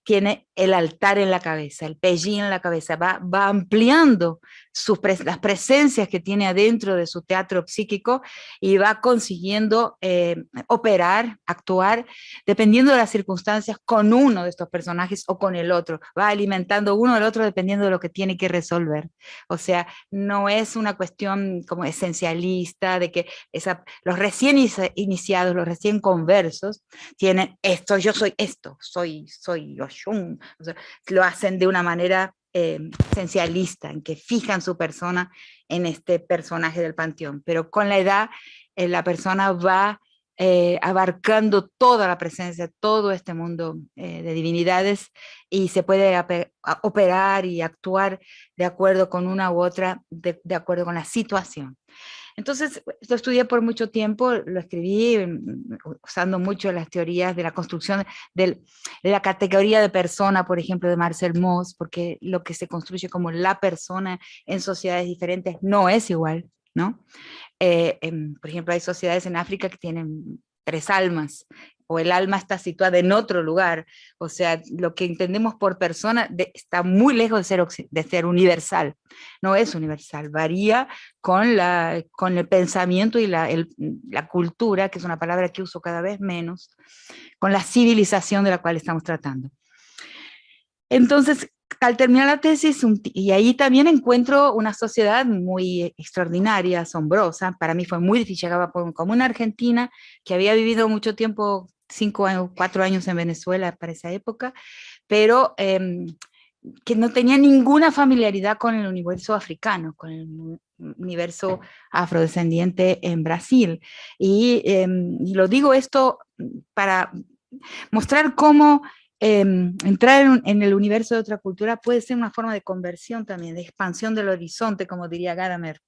tiene el altar en la cabeza, el pellín en la cabeza, va ampliando las presencias que tiene adentro de su teatro psíquico y va consiguiendo operar, actuar, dependiendo de las circunstancias, con uno de estos personajes o con el otro, va alimentando uno al otro dependiendo de lo que tiene que resolver. O sea, no es una cuestión como esencialista de que los recién iniciados, los recién conversos, tienen esto, yo soy esto, soy Oshun, o sea, lo hacen de una manera esencialista, en que fijan su persona en este personaje del panteón, pero con la edad la persona va abarcando toda la presencia, todo este mundo de divinidades, y se puede operar y actuar de acuerdo con una u otra, de acuerdo con la situación. Entonces, lo estudié por mucho tiempo, lo escribí usando mucho las teorías de la construcción de la categoría de persona, por ejemplo, de Marcel Mauss, porque lo que se construye como la persona en sociedades diferentes no es igual, ¿no? Por ejemplo, hay sociedades en África que tienen 3 almas, o el alma está situada en otro lugar. O sea, lo que entendemos por persona está muy lejos de ser universal. No es universal, varía con el pensamiento y la cultura, que es una palabra que uso cada vez menos, con la civilización de la cual estamos tratando. Entonces, al terminar la tesis, y ahí también encuentro una sociedad muy extraordinaria, asombrosa. Para mí fue muy difícil, llegaba como una argentina que había vivido mucho tiempo, 4 años en Venezuela para esa época, pero que no tenía ninguna familiaridad con el universo africano, con el universo afrodescendiente en Brasil. Y lo digo esto para mostrar cómo entrar en el universo de otra cultura puede ser una forma de conversión también, de expansión del horizonte, como diría Gadamer.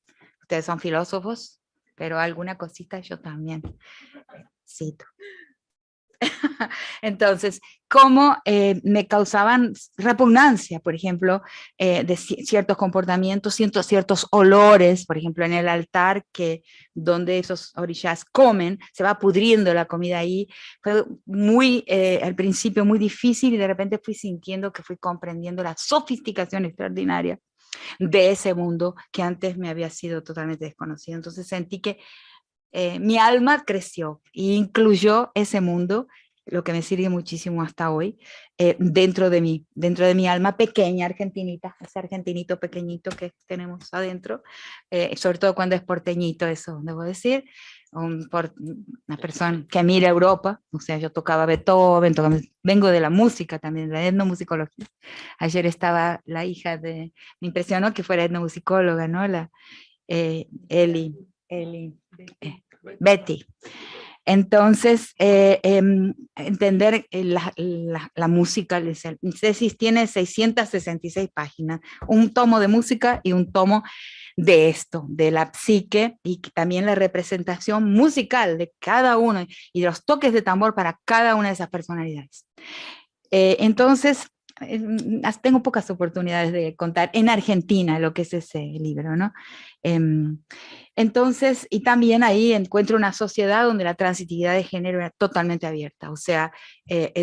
Ustedes son filósofos, pero alguna cosita yo también cito. Entonces, cómo me causaban repugnancia, por ejemplo, de ciertos comportamientos, ciertos olores, por ejemplo, en el altar, donde esos orishas comen, se va pudriendo la comida ahí. Fue al principio muy difícil, y de repente fui sintiendo que fui comprendiendo la sofisticación extraordinaria de ese mundo que antes me había sido totalmente desconocido. Entonces sentí que mi alma creció e incluyó ese mundo, lo que me sirve muchísimo hasta hoy, dentro de mi alma pequeña, argentinita, ese argentinito pequeñito que tenemos adentro, sobre todo cuando es porteñito, eso debo decir, una persona que mira Europa. O sea, yo tocaba Beethoven, vengo de la música también, de la etnomusicología. Ayer estaba la hija me impresionó que fuera etnomusicóloga, ¿no? Betty. Entonces, entender la música, mi tesis tiene 666 páginas, un tomo de música y un tomo de esto, de la psique, y también la representación musical de cada uno, y de los toques de tambor para cada una de esas personalidades. Entonces, tengo pocas oportunidades de contar en Argentina lo que es ese libro, ¿no? Entonces, y también ahí encuentro una sociedad donde la transitividad de género era totalmente abierta, o sea,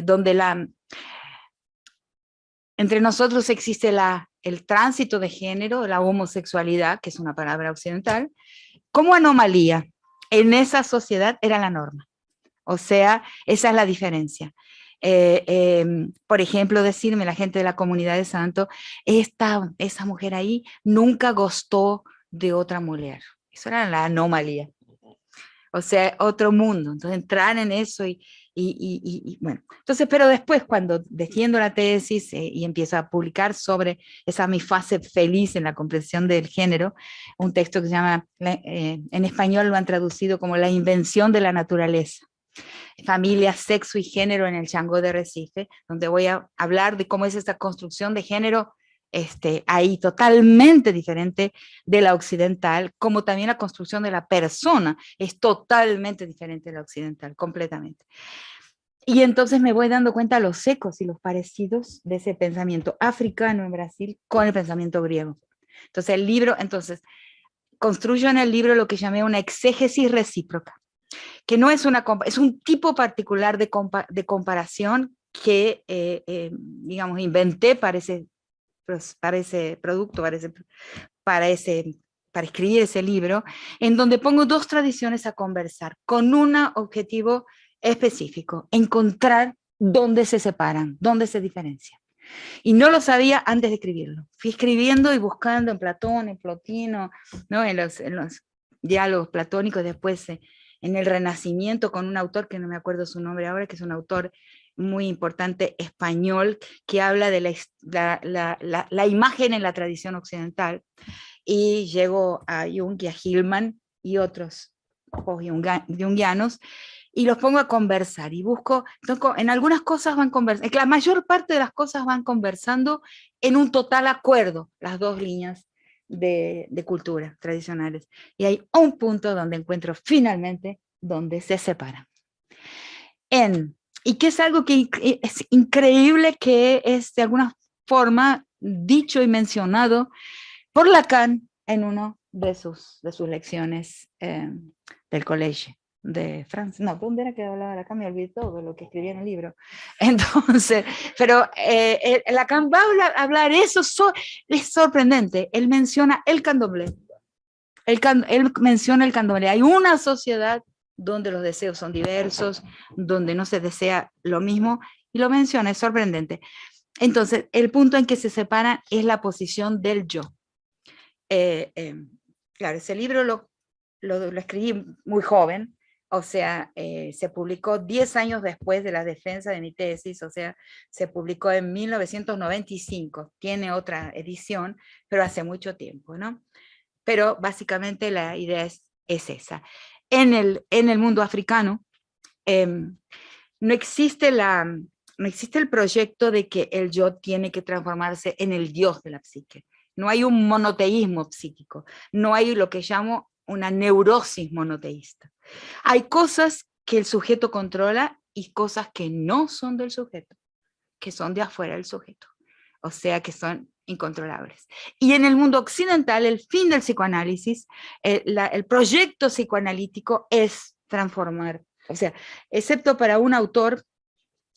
donde entre nosotros existe el tránsito de género, la homosexualidad, que es una palabra occidental, como anomalía. En esa sociedad era la norma. O sea, esa es la diferencia. Por ejemplo, decirme la gente de la comunidad de Santo, esa mujer ahí nunca gustó de otra mujer. Eso era la anomalía. O sea, otro mundo. Entonces, entrar en eso y bueno. Entonces, pero después, cuando defiendo la tesis y empiezo a publicar sobre esa mi fase feliz en la comprensión del género, un texto que se llama, en español lo han traducido como La invención de la naturaleza. Familia, sexo y género en el Changó de Recife, donde voy a hablar de cómo es esta construcción de género ahí totalmente diferente de la occidental, como también la construcción de la persona es totalmente diferente de la occidental, completamente. Y entonces me voy dando cuenta de los ecos y los parecidos de ese pensamiento africano en Brasil con el pensamiento griego. Entonces el libro, construyo en el libro lo que llamé una exégesis recíproca, que no es es un tipo particular de comparación que, digamos, inventé para ese producto, para escribir ese libro, en donde pongo dos tradiciones a conversar, con un objetivo específico, encontrar dónde se separan, dónde se diferencian. Y no lo sabía antes de escribirlo. Fui escribiendo y buscando en Platón, en Plotino, ¿no? en los diálogos platónicos, después en el Renacimiento con un autor que no me acuerdo su nombre ahora, que es un autor muy importante español, que habla de la imagen en la tradición occidental, y llego a Jung y a Hillman y otros jungianos, y los pongo a conversar, y busco, en algunas cosas van conversando, la mayor parte de las cosas van conversando en un total acuerdo, las dos líneas de cultura tradicionales, y hay un punto donde encuentro finalmente donde se separan. Y que es algo que es increíble, que es de alguna forma dicho y mencionado por Lacan en una de sus lecciones del colegio de Francia. No, ¿dónde era que hablaba Lacan? Me olvidé todo lo que escribía en el libro. Entonces, pero Lacan va a hablar eso, es sorprendente. Él menciona el candomblé. Él menciona el candomblé. Hay una sociedad donde los deseos son diversos, donde no se desea lo mismo, y lo menciona, es sorprendente. Entonces, el punto en que se separan es la posición del yo. Claro, ese libro lo escribí muy joven, o sea, se publicó 10 años después de la defensa de mi tesis, o sea, se publicó en 1995, tiene otra edición, pero hace mucho tiempo, ¿no? Pero básicamente la idea es esa. En el mundo africano no existe el proyecto de que el yo tiene que transformarse en el dios de la psique. No hay un monoteísmo psíquico, no hay lo que llamo una neurosis monoteísta. Hay cosas que el sujeto controla y cosas que no son del sujeto, que son de afuera del sujeto, o sea que son incontrolables. Y en el mundo occidental, el fin del psicoanálisis, el proyecto psicoanalítico es transformar, o sea, excepto para un autor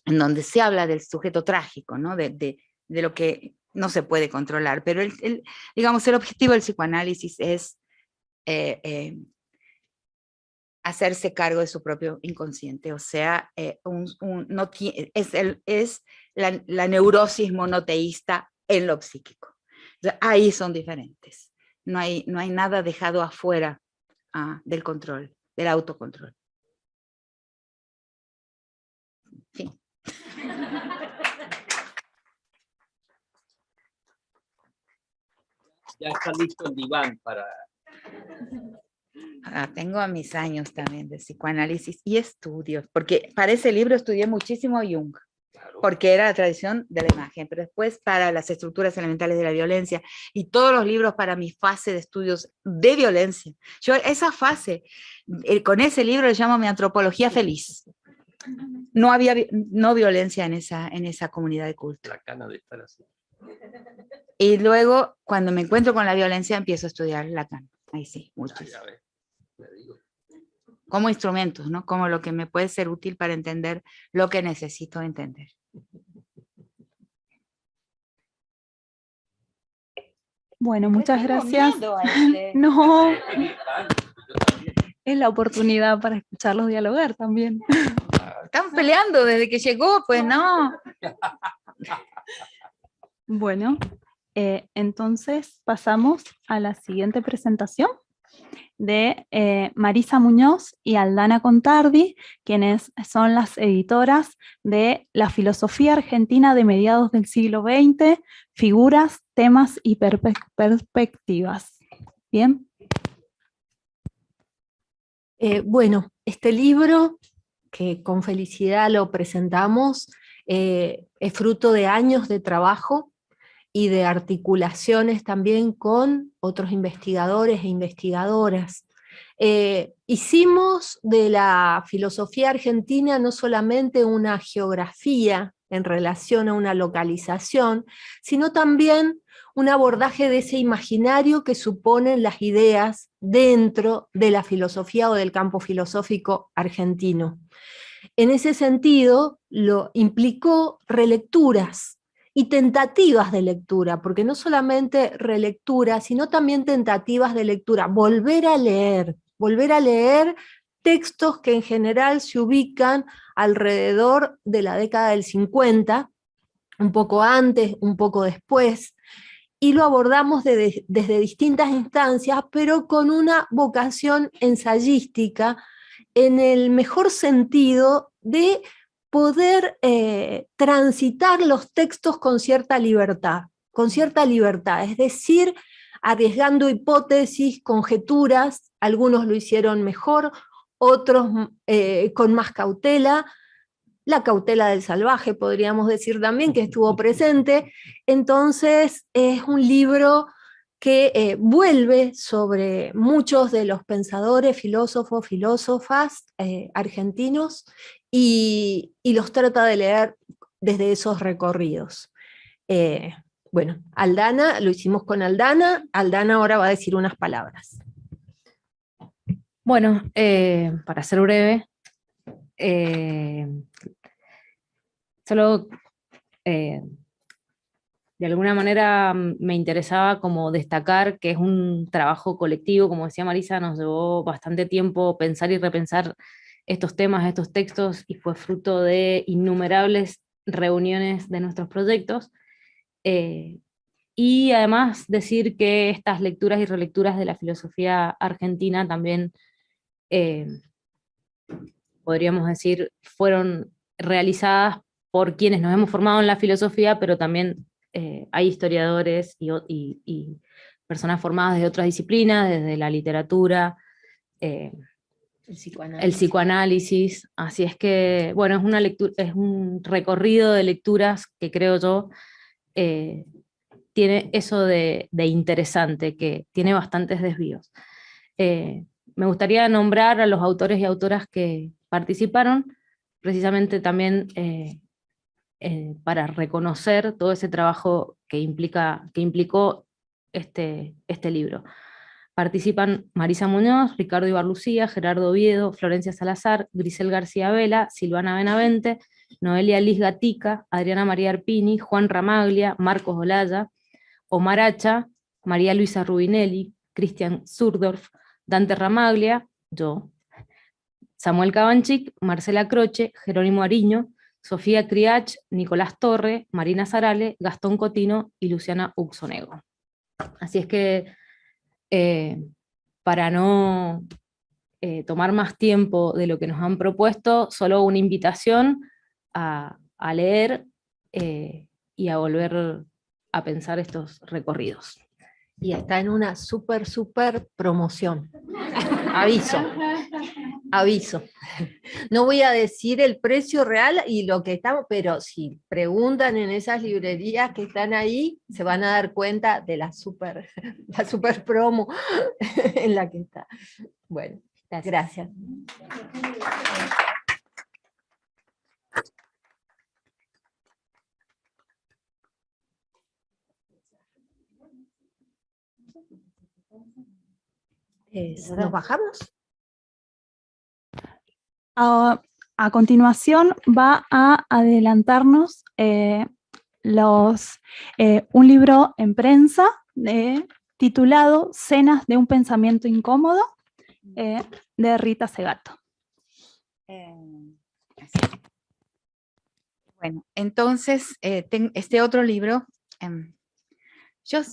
en donde se habla del sujeto trágico, ¿no? de lo que no se puede controlar, pero digamos, el objetivo del psicoanálisis es hacerse cargo de su propio inconsciente, o sea, es la neurosis monoteísta en lo psíquico. Entonces, ahí son diferentes. No hay nada dejado afuera del control, del autocontrol. Fin. Ya está listo el diván para... Tengo a mis años también de psicoanálisis y estudios, porque para ese libro estudié muchísimo a Jung, porque era la tradición de la imagen, pero después para las estructuras elementales de la violencia y todos los libros para mi fase de estudios de violencia. Yo esa fase, con ese libro le llamo mi antropología feliz. no había no violencia en esa comunidad de culto. La cana de estar así. Y luego, cuando me encuentro con la violencia, empiezo a estudiar Lacan. Ahí sí, muchísimo. Ya ves, le digo. Como instrumentos, ¿no? Como lo que me puede ser útil para entender lo que necesito entender. Bueno, muchas Tengo gracias. miedo a este. No, es la oportunidad para escucharlos dialogar también. Están peleando desde que llegó, pues no. Bueno, entonces pasamos a la siguiente presentación de Marisa Muñoz y Aldana Contardi, quienes son las editoras de La filosofía argentina de mediados del siglo XX, figuras, temas y perspectivas. Bien. Bueno, este libro, que con felicidad lo presentamos, es fruto de años de trabajo y de articulaciones también con otros investigadores e investigadoras. Hicimos de la filosofía argentina no solamente una geografía en relación a una localización, sino también un abordaje de ese imaginario que suponen las ideas dentro de la filosofía o del campo filosófico argentino. En ese sentido, lo implicó relecturas y tentativas de lectura, porque no solamente relectura, sino también tentativas de lectura, volver a leer textos que en general se ubican alrededor de la década del 50, un poco antes, un poco después, y lo abordamos desde distintas instancias, pero con una vocación ensayística, en el mejor sentido de poder transitar los textos con cierta libertad, es decir, arriesgando hipótesis, conjeturas, algunos lo hicieron mejor, otros con más cautela, la cautela del salvaje, podríamos decir también, que estuvo presente. Entonces es un libro que vuelve sobre muchos de los pensadores, filósofos, filósofas argentinos, y los trata de leer desde esos recorridos. Bueno, Aldana, lo hicimos con Aldana. Aldana ahora va a decir unas palabras. Bueno, para ser breve, solo de alguna manera me interesaba como destacar que es un trabajo colectivo, como decía Marisa, nos llevó bastante tiempo pensar y repensar estos temas, estos textos, y fue fruto de innumerables reuniones de nuestros proyectos. Y además decir que estas lecturas y relecturas de la filosofía argentina también, podríamos decir, fueron realizadas por quienes nos hemos formado en la filosofía, pero también hay historiadores y personas formadas de otras disciplinas, desde la literatura, el psicoanálisis, así es que, bueno, es una lectura, es un recorrido de lecturas que creo yo tiene eso de interesante, que tiene bastantes desvíos. Me gustaría nombrar a los autores y autoras que participaron, precisamente también para reconocer todo ese trabajo que implicó este libro. Participan Marisa Muñoz, Ricardo Ibarlucía, Gerardo Oviedo, Florencia Salazar, Grisel García Vela, Silvana Benavente, Noelia Liz Gatica, Adriana María Arpini, Juan Ramaglia, Marcos Olaya, Omar Hacha, María Luisa Rubinelli, Cristian Zurdorf, Dante Ramaglia, yo, Samuel Cabanchik, Marcela Croce, Jerónimo Ariño, Sofía Criach, Nicolás Torre, Marina Sarale, Gastón Cotino y Luciana Uxonego. Así es que, para no tomar más tiempo de lo que nos han propuesto, solo una invitación a leer y a volver a pensar estos recorridos. Y está en una súper promoción. Aviso. No voy a decir el precio real y lo que estamos, pero si preguntan en esas librerías que están ahí, se van a dar cuenta de la super promo en la que está. Bueno, gracias. ¿Nos bajamos? A continuación va a adelantarnos un libro en prensa titulado Cenas de un pensamiento incómodo, de Rita Segato. Bueno, entonces, este otro libro, yo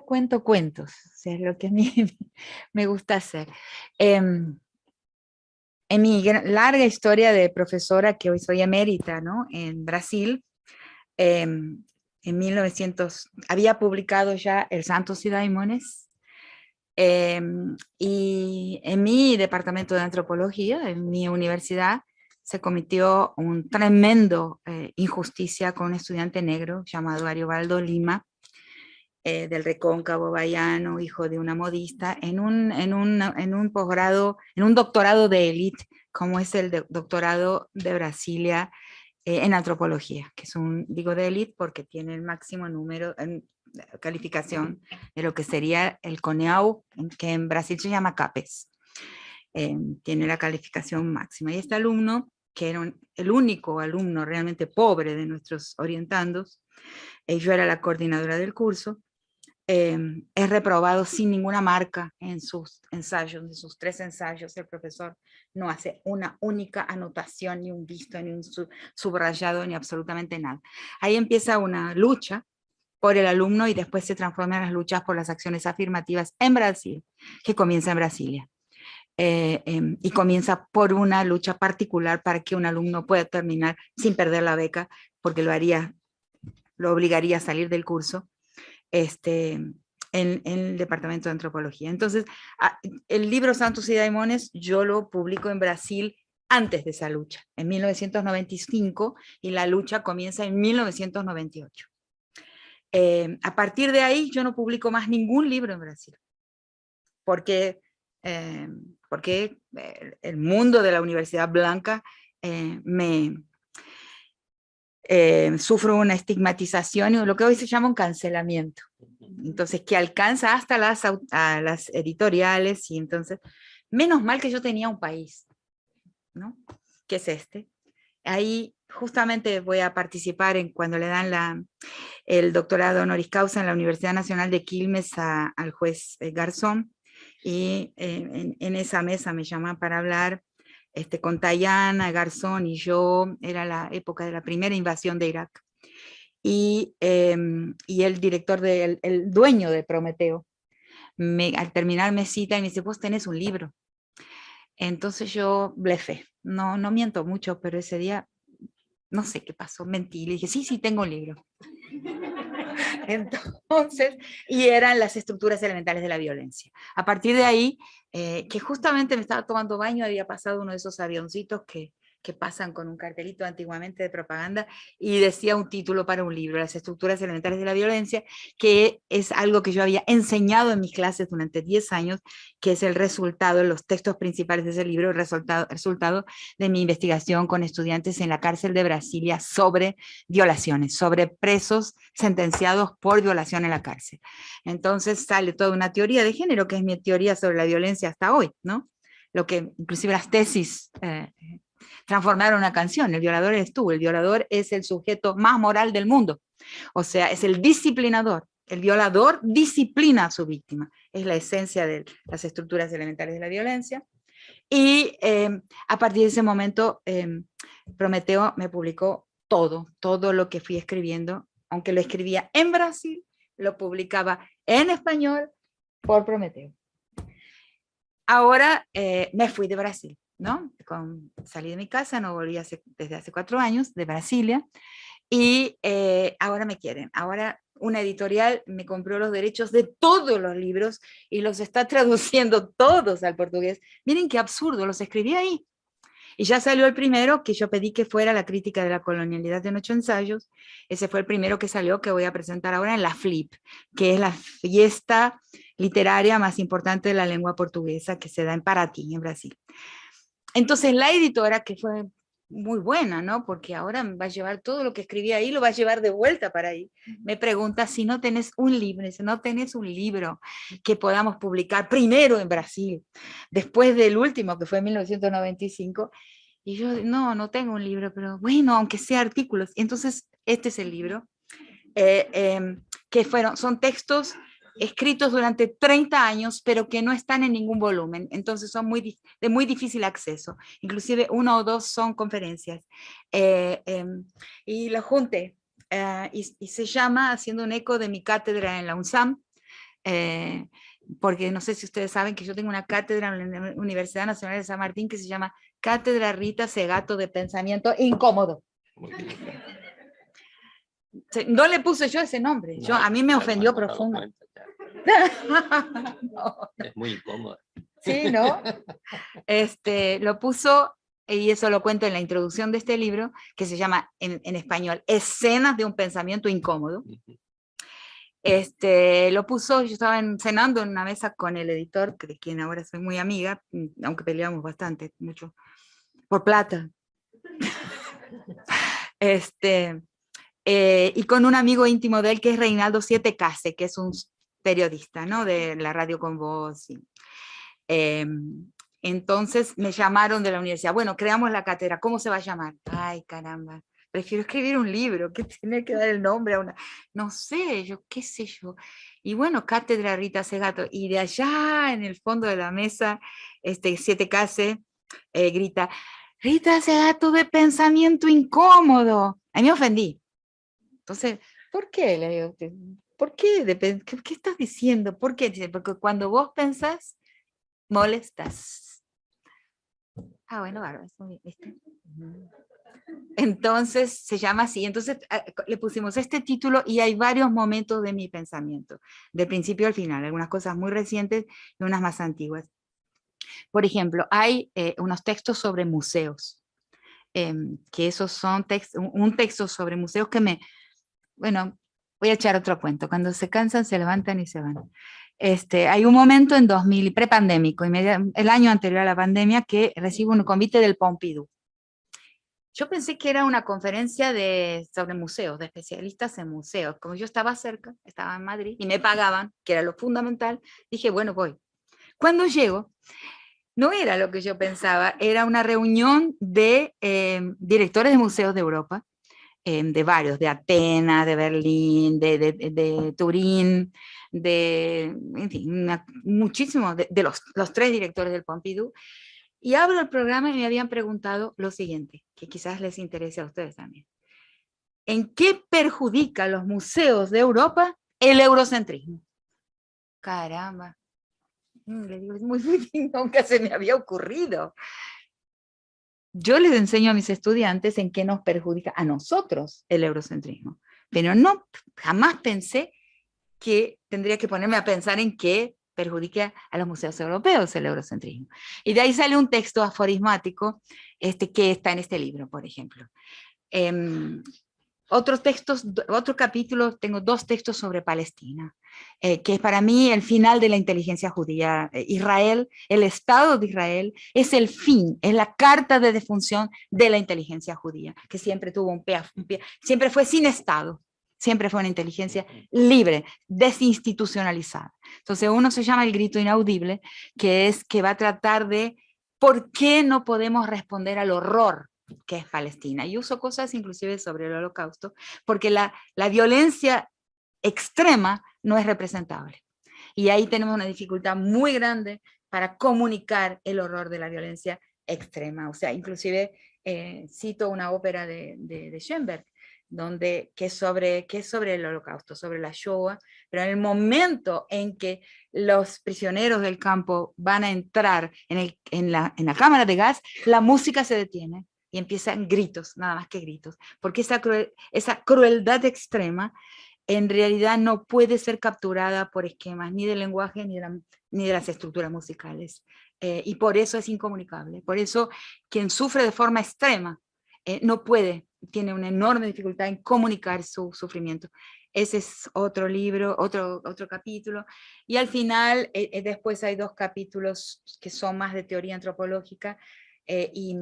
cuento cuentos, o sea, es lo que a mí me gusta hacer. En mi larga historia de profesora, que hoy soy emérita, ¿no?, en Brasil, en 1900, había publicado ya El Santos y Daimones, y en mi departamento de antropología, en mi universidad, se cometió un tremendo injusticia con un estudiante negro llamado Ariovaldo Lima, del Recóncavo Baiano, hijo de una modista, en un posgrado, en un doctorado de élite, como es el doctorado de Brasilia en antropología, que es digo de élite porque tiene el máximo número en calificación de lo que sería el CONEAU, que en Brasil se llama CAPES. Tiene la calificación máxima. Y este alumno, que era el único alumno realmente pobre de nuestros orientandos, yo era la coordinadora del curso, es reprobado sin ninguna marca en sus ensayos, en sus 3 ensayos. El profesor no hace una única anotación, ni un visto, ni un subrayado, ni absolutamente nada. Ahí empieza una lucha por el alumno y después se transforma en las luchas por las acciones afirmativas en Brasil, que comienza en Brasilia. Y comienza por una lucha particular para que un alumno pueda terminar sin perder la beca, porque lo obligaría a salir del curso, en el departamento de antropología. Entonces, el libro Santos y Daimones yo lo publico en Brasil antes de esa lucha, en 1995, y la lucha comienza en 1998. A partir de ahí yo no publico más ningún libro en Brasil, porque el mundo de la Universidad Blanca sufro una estigmatización y lo que hoy se llama un cancelamiento. Entonces, que alcanza hasta a las editoriales, y entonces, menos mal que yo tenía un país, ¿no?, que es este. Ahí justamente voy a participar cuando le dan el doctorado honoris causa en la Universidad Nacional de Quilmes al juez Garzón, y en esa mesa me llaman para hablar con Tayana, Garzón y yo. Era la época de la primera invasión de Irak. Y el director, el dueño de Prometeo, al terminar me cita y me dice: vos tenés un libro. Entonces yo blefé, no miento mucho, pero ese día, no sé qué pasó, mentí, le dije: sí, tengo un libro. Entonces, y eran las estructuras elementales de la violencia. A partir de ahí, que justamente me estaba tomando baño, había pasado uno de esos avioncitos que pasan con un cartelito antiguamente de propaganda, y decía un título para un libro: Las estructuras elementales de la violencia, que es algo que yo había enseñado en mis clases durante 10 años, que es el resultado, los textos principales de ese libro, el resultado de mi investigación con estudiantes en la cárcel de Brasilia sobre violaciones, sobre presos sentenciados por violación en la cárcel. Entonces sale toda una teoría de género, que es mi teoría sobre la violencia hasta hoy, ¿no? Lo que inclusive las tesis transformaron una canción: el violador eres tú. El violador es el sujeto más moral del mundo, o sea, es el disciplinador. El violador disciplina a su víctima, es la esencia de las estructuras elementales de la violencia. Y a partir de ese momento, Prometeo me publicó todo lo que fui escribiendo, aunque lo escribía en Brasil, lo publicaba en español por Prometeo. Ahora me fui de Brasil, ¿no? Salí de mi casa, no volví desde hace 4 años, de Brasilia, y ahora me quieren. Ahora una editorial me compró los derechos de todos los libros y los está traduciendo todos al portugués. Miren qué absurdo, los escribí ahí. Y ya salió el primero, que yo pedí que fuera la crítica de la colonialidad en 8 ensayos. Ese fue el primero que salió, que voy a presentar ahora en la FLIP, que es la fiesta literaria más importante de la lengua portuguesa, que se da en Paraty, en Brasil. Entonces la editora, que fue muy buena, ¿no? Porque ahora va a llevar todo lo que escribí ahí, lo va a llevar de vuelta para ahí. Me pregunta si no tenés un libro, si no tenés un libro que podamos publicar primero en Brasil, después del último, que fue en 1995, y yo, no tengo un libro, pero bueno, aunque sea artículos. Entonces, este es el libro, que son textos escritos durante 30 años, pero que no están en ningún volumen, entonces son de muy difícil acceso, inclusive 1 o 2 son conferencias. Y lo junté, y se llama, haciendo un eco de mi cátedra en la UNSAM, porque no sé si ustedes saben que yo tengo una cátedra en la Universidad Nacional de San Martín que se llama Cátedra Rita Segato de Pensamiento Incómodo. No le puse yo ese nombre, a mí me ofendió profundamente. No. Es muy incómodo. Sí, ¿no? Lo puso, y eso lo cuento en la introducción de este libro, que se llama en español Escenas de un pensamiento incómodo. Lo puso, yo estaba cenando en una mesa con el editor, de quien ahora soy muy amiga, aunque peleamos bastante, mucho, por plata. Y con un amigo íntimo de él, que es Reinaldo Siete Case, que es un periodista, ¿no? De la Radio Con Voz. Entonces me llamaron de la universidad, bueno, creamos la cátedra, ¿cómo se va a llamar? Ay, caramba, prefiero escribir un libro, que tiene que dar el nombre a una, no sé, qué sé yo. Y bueno, Cátedra Rita Segato, y de allá en el fondo de la mesa, Siete Case grita, Rita Segato de pensamiento incómodo. A mí me ofendí. Entonces, ¿por qué? Le digo, ¿por qué? ¿Qué estás diciendo? ¿Por qué? Dice, porque cuando vos pensás, molestas. Ah, bueno, bárbaro. Entonces se llama así. Entonces le pusimos este título y hay varios momentos de mi pensamiento, del principio al final, algunas cosas muy recientes y unas más antiguas. Por ejemplo, hay unos textos sobre museos, que esos son un texto sobre museos que bueno, voy a echar otro cuento. Cuando se cansan, se levantan y se van. Hay un momento en 2000, prepandémico, el año anterior a la pandemia, que recibo un convite del Pompidou. Yo pensé que era una conferencia sobre museos, de especialistas en museos. Como yo estaba cerca, estaba en Madrid, y me pagaban, que era lo fundamental, dije, bueno, voy. Cuando llego, no era lo que yo pensaba, era una reunión de directores de museos de Europa, de varios, de Atenas, de Berlín, de Turín, en fin, muchísimos, de los 3 directores del Pompidou. Y abro el programa y me habían preguntado lo siguiente, que quizás les interese a ustedes también. ¿En qué perjudica a los museos de Europa el eurocentrismo? Caramba. Le digo, es muy difícil, nunca se me había ocurrido. Yo les enseño a mis estudiantes en qué nos perjudica a nosotros el eurocentrismo, pero jamás pensé que tendría que ponerme a pensar en qué perjudica a los museos europeos el eurocentrismo. Y de ahí sale un texto aforismático que está en este libro, por ejemplo. Otro capítulo, tengo 2 textos sobre Palestina, que es para mí el final de la inteligencia judía. Israel, el Estado de Israel, es el fin, es la carta de defunción de la inteligencia judía, que siempre tuvo un pie, siempre fue sin Estado, siempre fue una inteligencia libre, desinstitucionalizada. Entonces uno se llama el grito inaudible, que va a tratar de por qué no podemos responder al horror que es Palestina. Y uso cosas inclusive sobre el Holocausto, porque la violencia extrema no es representable. Y ahí tenemos una dificultad muy grande para comunicar el horror de la violencia extrema. O sea, inclusive cito una ópera de Schoenberg, que es sobre el Holocausto, sobre la Shoah, pero en el momento en que los prisioneros del campo van a entrar en la cámara de gas, la música se detiene y empiezan gritos, nada más que gritos, porque esa crueldad extrema en realidad no puede ser capturada por esquemas ni del lenguaje ni de las estructuras musicales, y por eso es incomunicable. Por eso quien sufre de forma extrema no puede, tiene una enorme dificultad en comunicar su sufrimiento. Ese es otro libro, otro capítulo. Y al final, después hay 2 capítulos que son más de teoría antropológica, y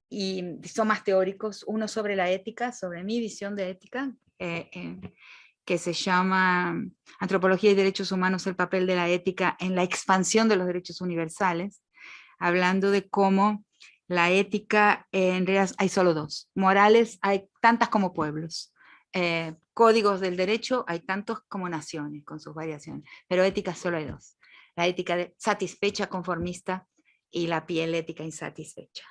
y son más teóricos, uno sobre la ética, sobre mi visión de ética, que se llama Antropología y Derechos Humanos, el papel de la ética en la expansión de los derechos universales, hablando de cómo la ética, en realidad hay solo dos, morales hay tantas como pueblos, códigos del derecho hay tantos como naciones, con sus variaciones, pero ética solo hay dos, la ética satisfecha, conformista, y la piel ética insatisfecha.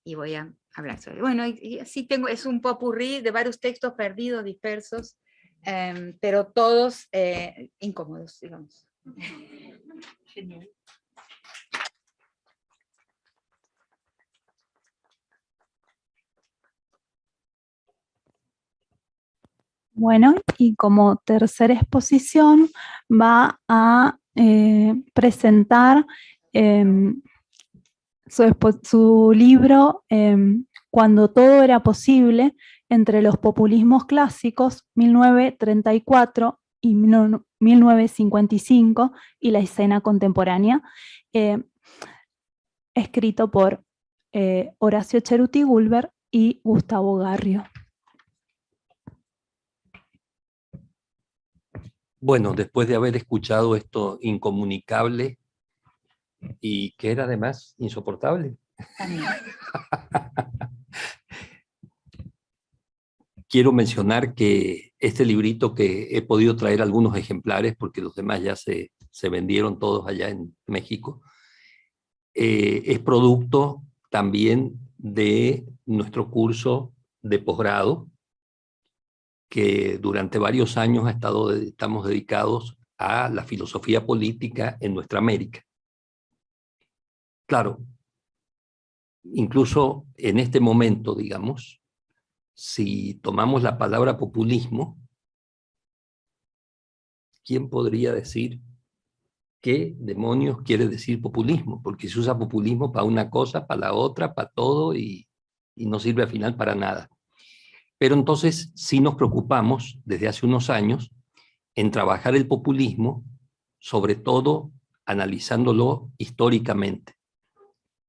Y voy a hablar sobre, bueno, y así tengo, es un popurrí de varios textos perdidos, dispersos, pero todos incómodos, digamos. Genial. Bueno, y como tercera exposición va a presentar su libro Cuando todo era posible, entre los populismos clásicos, 1934 y 1955, y la escena contemporánea, escrito por Horacio Ceruti Gulber y Gustavo Garrio. Bueno, después de haber escuchado esto incomunicable y que era además insoportable, quiero mencionar que este librito, que he podido traer algunos ejemplares porque los demás ya se vendieron todos allá en México, es producto también de nuestro curso de posgrado, que durante varios años estamos dedicados a la filosofía política en nuestra América. Claro, incluso en este momento, digamos, si tomamos la palabra populismo, ¿quién podría decir qué demonios quiere decir populismo? Porque se usa populismo para una cosa, para la otra, para todo, y no sirve al final para nada. Pero entonces sí nos preocupamos desde hace unos años en trabajar el populismo, sobre todo analizándolo históricamente.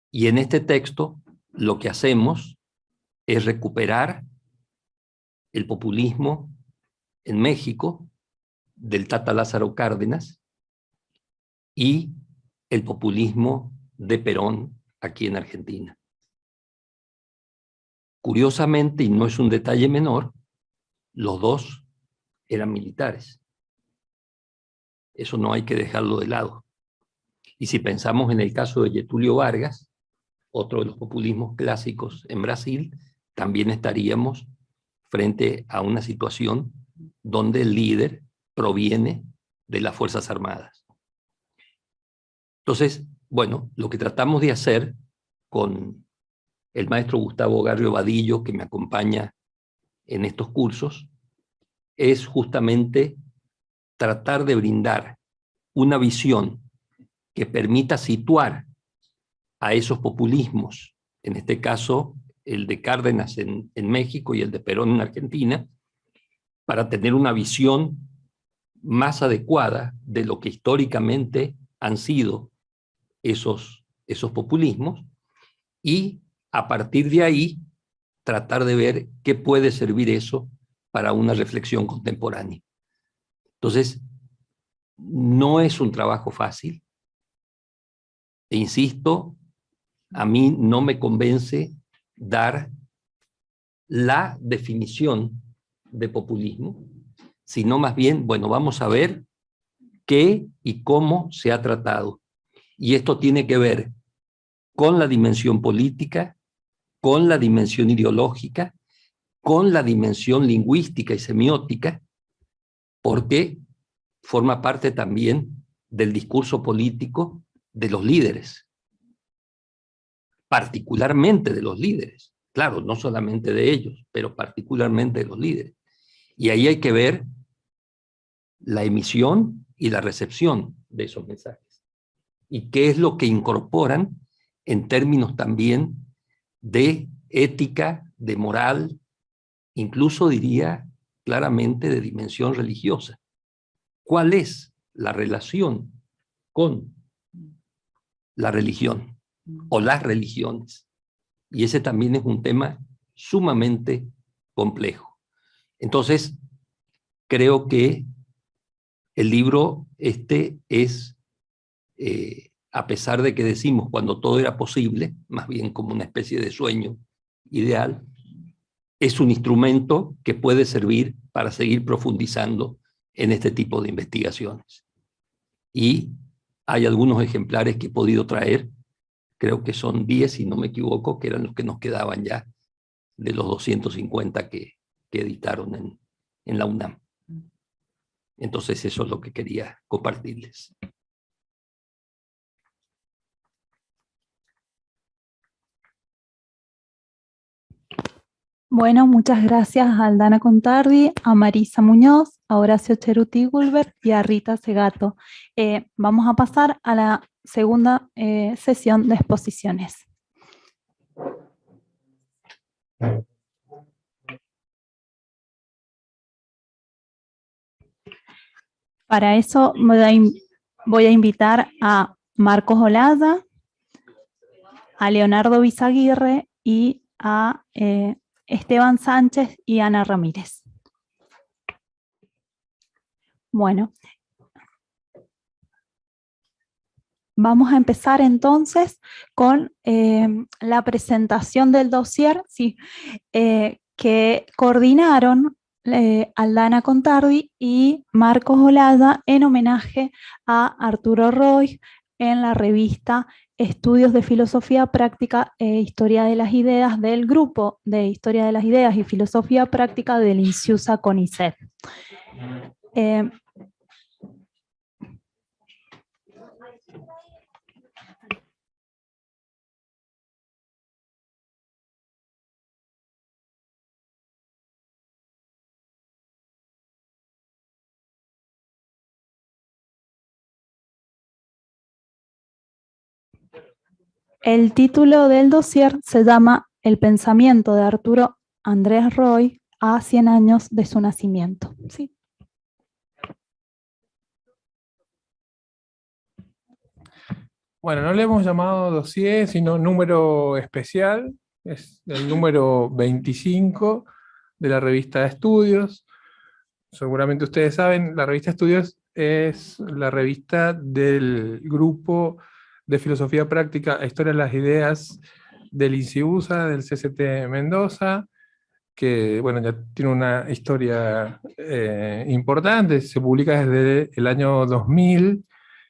Y en este texto lo que hacemos es recuperar el populismo en México del Tata Lázaro Cárdenas y el populismo de Perón aquí en Argentina. Curiosamente, y no es un detalle menor, los dos eran militares. Eso no hay que dejarlo de lado. Y si pensamos en el caso de Getúlio Vargas, otro de los populismos clásicos en Brasil, también estaríamos frente a una situación donde el líder proviene de las Fuerzas Armadas. Entonces, bueno, lo que tratamos de hacer con el maestro Gustavo Garrio Vadillo, que me acompaña en estos cursos, es justamente tratar de brindar una visión que permita situar a esos populismos, en este caso el de Cárdenas en México y el de Perón en Argentina, para tener una visión más adecuada de lo que históricamente han sido esos populismos, y a partir de ahí tratar de ver qué puede servir eso para una reflexión contemporánea. Entonces, no es un trabajo fácil. E insisto, a mí no me convence dar la definición de populismo, sino más bien, bueno, vamos a ver qué y cómo se ha tratado. Y esto tiene que ver con la dimensión política, con la dimensión ideológica, con la dimensión lingüística y semiótica, porque forma parte también del discurso político de los líderes, particularmente de los líderes, claro, no solamente de ellos, pero particularmente de los líderes. Y ahí hay que ver la emisión y la recepción de esos mensajes, y qué es lo que incorporan en términos también de ética, de moral, incluso diría claramente de dimensión religiosa. ¿Cuál es la relación con la religión o las religiones? Y ese también es un tema sumamente complejo. Entonces, creo que el libro es, a pesar de que decimos cuando todo era posible, más bien como una especie de sueño ideal, es un instrumento que puede servir para seguir profundizando en este tipo de investigaciones. Y hay algunos ejemplares que he podido traer, creo que son 10, si no me equivoco, que eran los que nos quedaban ya de los 250 que editaron en la UNAM. Entonces eso es lo que quería compartirles. Bueno, muchas gracias a Aldana Contardi, a Marisa Muñoz, a Horacio Cheruti Gulbert y a Rita Segato. Vamos a pasar a la segunda sesión de exposiciones. Para eso voy a invitar a Marcos Olada, a Leonardo Bizaguirre y a Esteban Sánchez y Ana Ramírez. Bueno, vamos a empezar entonces con la presentación del dossier, sí, que coordinaron Aldana Contardi y Marcos Olada en homenaje a Arturo Roig en la revista Estudios de Filosofía Práctica e Historia de las Ideas del Grupo de Historia de las Ideas y Filosofía Práctica del INSIUSA CONICET. El título del dossier se llama El pensamiento de Arturo Andrés Roig a 100 años de su nacimiento. ¿Sí? Bueno, no le hemos llamado dossier, sino número especial. Es el número 25 de la revista Estudios. Seguramente ustedes saben, la revista Estudios es la revista del grupo de Filosofía Práctica e Historia de las Ideas del INSIUSA, del CCT Mendoza, que bueno, ya tiene una historia importante, se publica desde el año 2000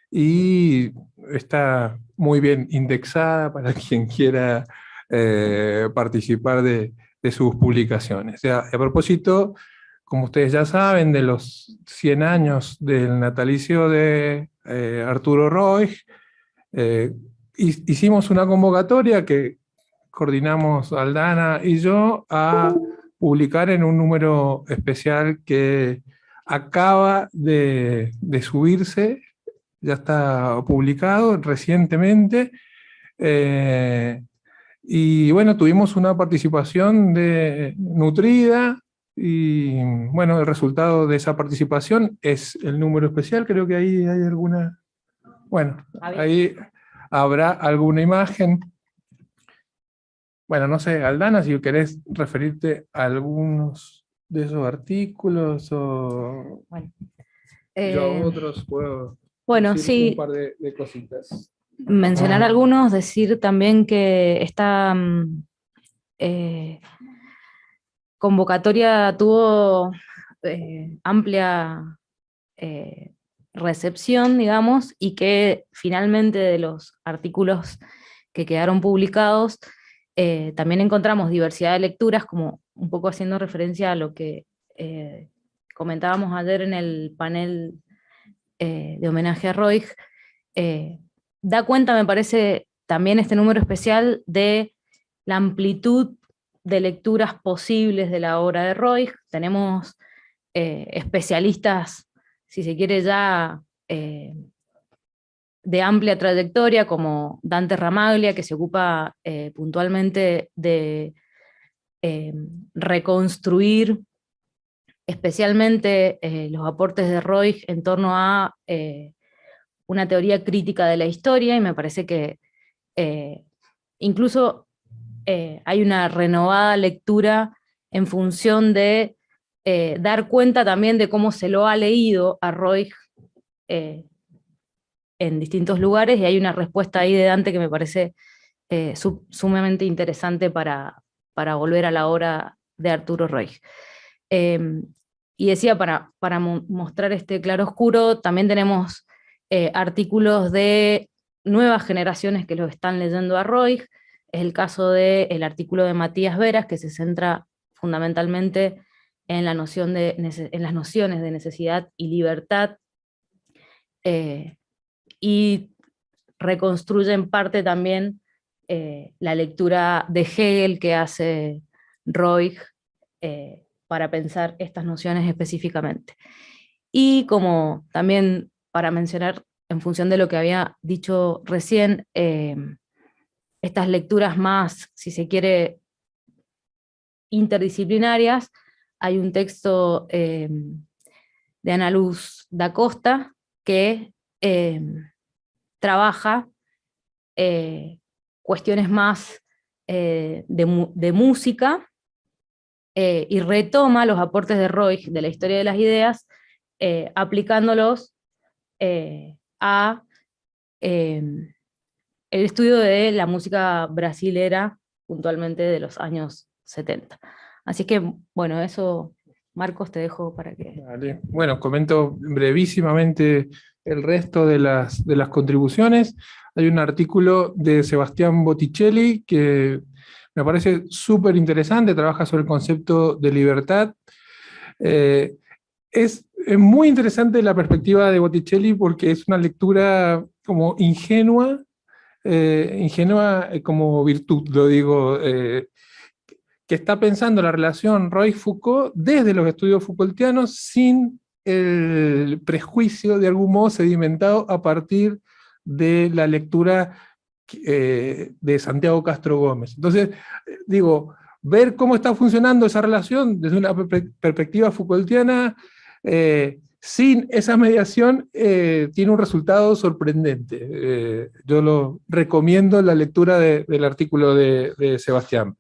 y está muy bien indexada para quien quiera participar de sus publicaciones. O sea, a propósito, como ustedes ya saben, de los 100 años del natalicio de Arturo Roig, hicimos una convocatoria que coordinamos Aldana y yo a publicar en un número especial que acaba de subirse, ya está publicado recientemente, y bueno, tuvimos una participación nutrida, y bueno, el resultado de esa participación es el número especial. Creo que ahí hay alguna... Bueno, ahí habrá alguna imagen. Bueno, no sé, Aldana, si querés referirte a algunos de esos artículos o... Bueno, yo a otros puedo decir sí, un par de cositas. Mencionar algunos, decir también que esta convocatoria tuvo amplia recepción, digamos, y que finalmente de los artículos que quedaron publicados, también encontramos diversidad de lecturas, como un poco haciendo referencia a lo que comentábamos ayer en el panel de homenaje a Roig. Da cuenta, me parece, también este número especial de la amplitud de lecturas posibles de la obra de Roig. Tenemos especialistas, si se quiere ya, de amplia trayectoria, como Dante Ramaglia, que se ocupa puntualmente de reconstruir especialmente los aportes de Roig en torno a una teoría crítica de la historia, y me parece que incluso hay una renovada lectura en función de dar cuenta también de cómo se lo ha leído a Roig en distintos lugares, y hay una respuesta ahí de Dante que me parece sumamente interesante para volver a la obra de Arturo Roig. Y decía, para mostrar este claroscuro, también tenemos artículos de nuevas generaciones que lo están leyendo a Roig. Es el caso del artículo de Matías Veras, que se centra fundamentalmente en las nociones de necesidad y libertad, y reconstruye en parte también la lectura de Hegel que hace Roig para pensar estas nociones específicamente. Y como también para mencionar, en función de lo que había dicho recién, estas lecturas más, si se quiere, interdisciplinarias, hay un texto de Ana Luz da Costa que trabaja cuestiones más de música, y retoma los aportes de Roig de la historia de las ideas, aplicándolos a el estudio de la música brasilera, puntualmente de los años 70. Así que, bueno, eso, Marcos, te dejo para que... Vale. Bueno, comento brevísimamente el resto de las contribuciones. Hay un artículo de Sebastián Botticelli que me parece súper interesante, trabaja sobre el concepto de libertad. Es muy interesante la perspectiva de Botticelli porque es una lectura como ingenua como virtud, lo digo, que está pensando la relación Roig-Foucault desde los estudios Foucaultianos sin el prejuicio de algún modo sedimentado a partir de la lectura de Santiago Castro Gómez. Entonces, digo, ver cómo está funcionando esa relación desde una perspectiva Foucaultiana, sin esa mediación, tiene un resultado sorprendente. Yo lo recomiendo la lectura del artículo de Sebastián.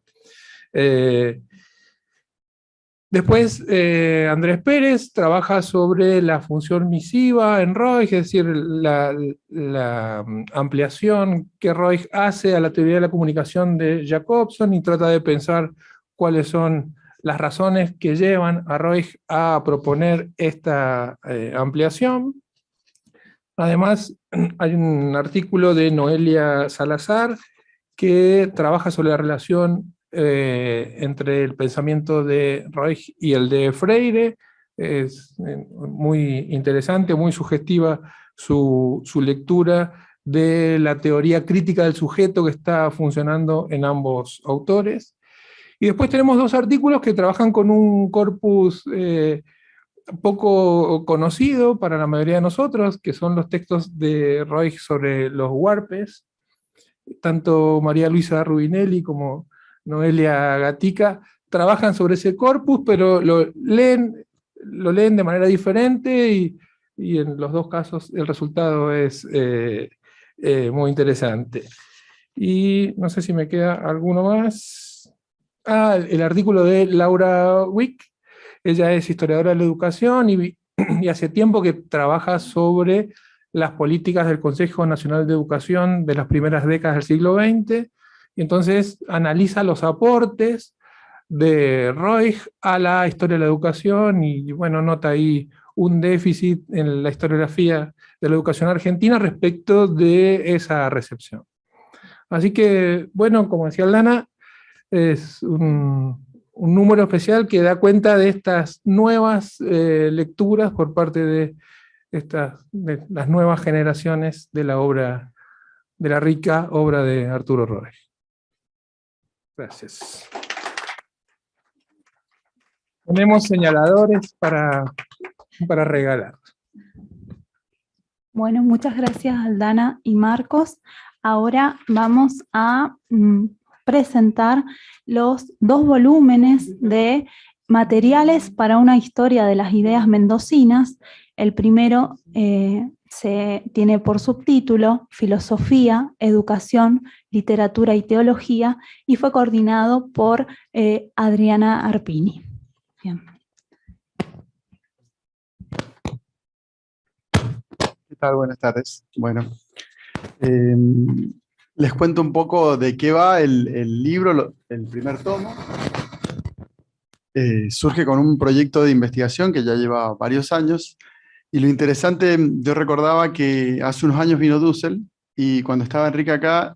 Después, Andrés Pérez trabaja sobre la función misiva en Roig, es decir, la ampliación que Roig hace a la teoría de la comunicación de Jacobson, y trata de pensar cuáles son las razones que llevan a Roig a proponer esta ampliación. Además, hay un artículo de Noelia Salazar que trabaja sobre la relación entre el pensamiento de Roig y el de Freire. Es muy interesante, muy sugestiva su lectura de la teoría crítica del sujeto que está funcionando en ambos autores. Y después tenemos dos artículos que trabajan con un corpus poco conocido para la mayoría de nosotros, que son los textos de Roig sobre los huarpes. Tanto María Luisa Rubinelli como Noelia Gatica trabajan sobre ese corpus, pero lo leen de manera diferente, y en los dos casos el resultado es muy interesante. Y no sé si me queda alguno más. El artículo de Laura Wick. Ella es historiadora de la educación y hace tiempo que trabaja sobre las políticas del Consejo Nacional de Educación de las primeras décadas del siglo XX, y entonces analiza los aportes de Roig a la historia de la educación, y bueno, nota ahí un déficit en la historiografía de la educación argentina respecto de esa recepción. Así que, bueno, como decía Aldana, es un número especial que da cuenta de estas nuevas lecturas por parte de las nuevas generaciones de la obra, de la rica obra de Arturo Roig. Gracias. Ponemos señaladores para regalar. Bueno, muchas gracias Aldana y Marcos. Ahora vamos a presentar los 2 volúmenes de Materiales para una historia de las ideas mendocinas. El primero tiene por subtítulo Filosofía, Educación, Literatura y Teología, y fue coordinado por Adriana Arpini. Bien. ¿Qué tal? Buenas tardes. Bueno, les cuento un poco de qué va el libro, el primer tomo. Surge con un proyecto de investigación que ya lleva varios años, y lo interesante, yo recordaba que hace unos años vino Dussel, y cuando estaba Enrique acá,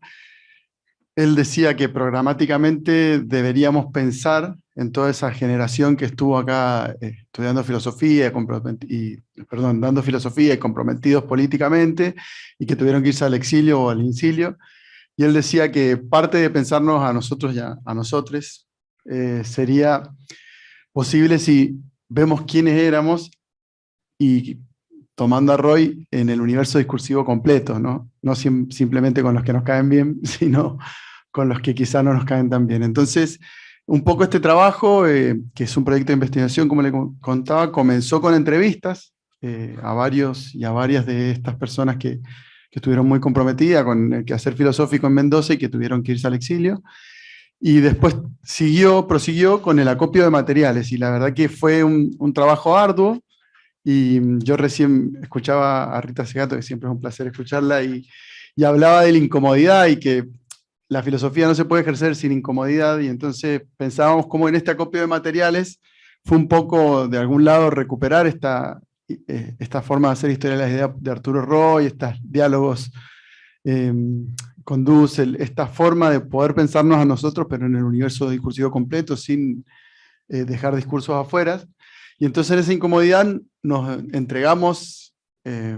él decía que programáticamente deberíamos pensar en toda esa generación que estuvo acá estudiando filosofía, dando filosofía y comprometidos políticamente, y que tuvieron que irse al exilio o al incilio. Y él decía que parte de pensarnos a nosotros ya, a nosotres, sería posible si vemos quiénes éramos y tomando a Roy en el universo discursivo completo, ¿no? No simplemente con los que nos caen bien, sino con los que quizás no nos caen tan bien. Entonces, un poco este trabajo, que es un proyecto de investigación, como le contaba, comenzó con entrevistas a varios y a varias de estas personas que estuvieron muy comprometidas con el quehacer filosófico en Mendoza y que tuvieron que irse al exilio. Y después prosiguió con el acopio de materiales, y la verdad que fue un trabajo arduo. Y yo recién escuchaba a Rita Segato, que siempre es un placer escucharla, y hablaba de la incomodidad y que la filosofía no se puede ejercer sin incomodidad, y entonces pensábamos cómo en este acopio de materiales fue un poco, de algún lado, recuperar esta forma de hacer historia de las ideas de Arturo Roy, estos diálogos con Dussel, esta forma de poder pensarnos a nosotros, pero en el universo discursivo completo, sin dejar discursos afuera. Y entonces en esa incomodidad nos entregamos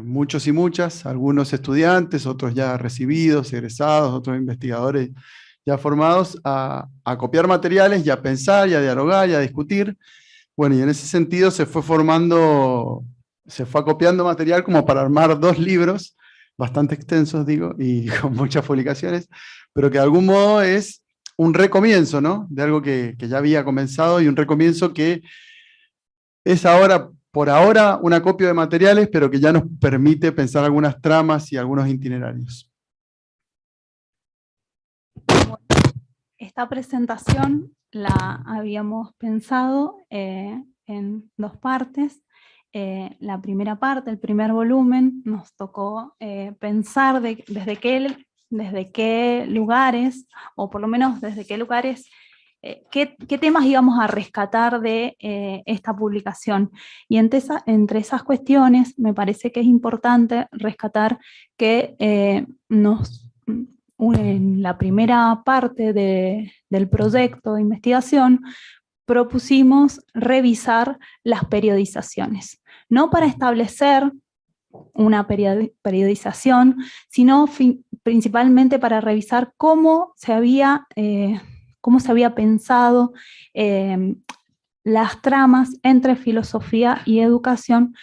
muchos y muchas, algunos estudiantes, otros ya recibidos, egresados, otros investigadores ya formados, a copiar materiales y a pensar y a dialogar y a discutir. Bueno, y en ese sentido se fue acopiando material como para armar 2 libros, bastante extensos, digo, y con muchas publicaciones, pero que de algún modo es un recomienzo, ¿no? De algo que ya había comenzado, y un recomienzo que es ahora, por ahora, un acopio de materiales, pero que ya nos permite pensar algunas tramas y algunos itinerarios. Esta presentación la habíamos pensado en 2 partes. La primera parte, el primer volumen, nos tocó pensar desde qué lugares, o por lo menos desde qué lugares, qué temas íbamos a rescatar de esta publicación. Y entre esas cuestiones me parece que es importante rescatar que en la primera parte del proyecto de investigación propusimos revisar las periodizaciones, no para establecer una periodización, sino principalmente para revisar cómo se había pensado las tramas entre filosofía y educación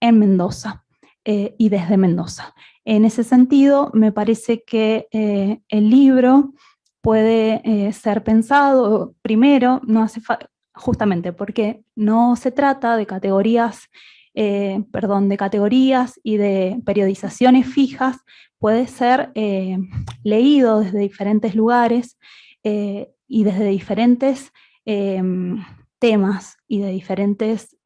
en Mendoza y desde Mendoza. En ese sentido, me parece que el libro puede ser pensado, primero, justamente porque no se trata de categorías y de periodizaciones fijas, puede ser leído desde diferentes lugares y desde diferentes temas y de diferentes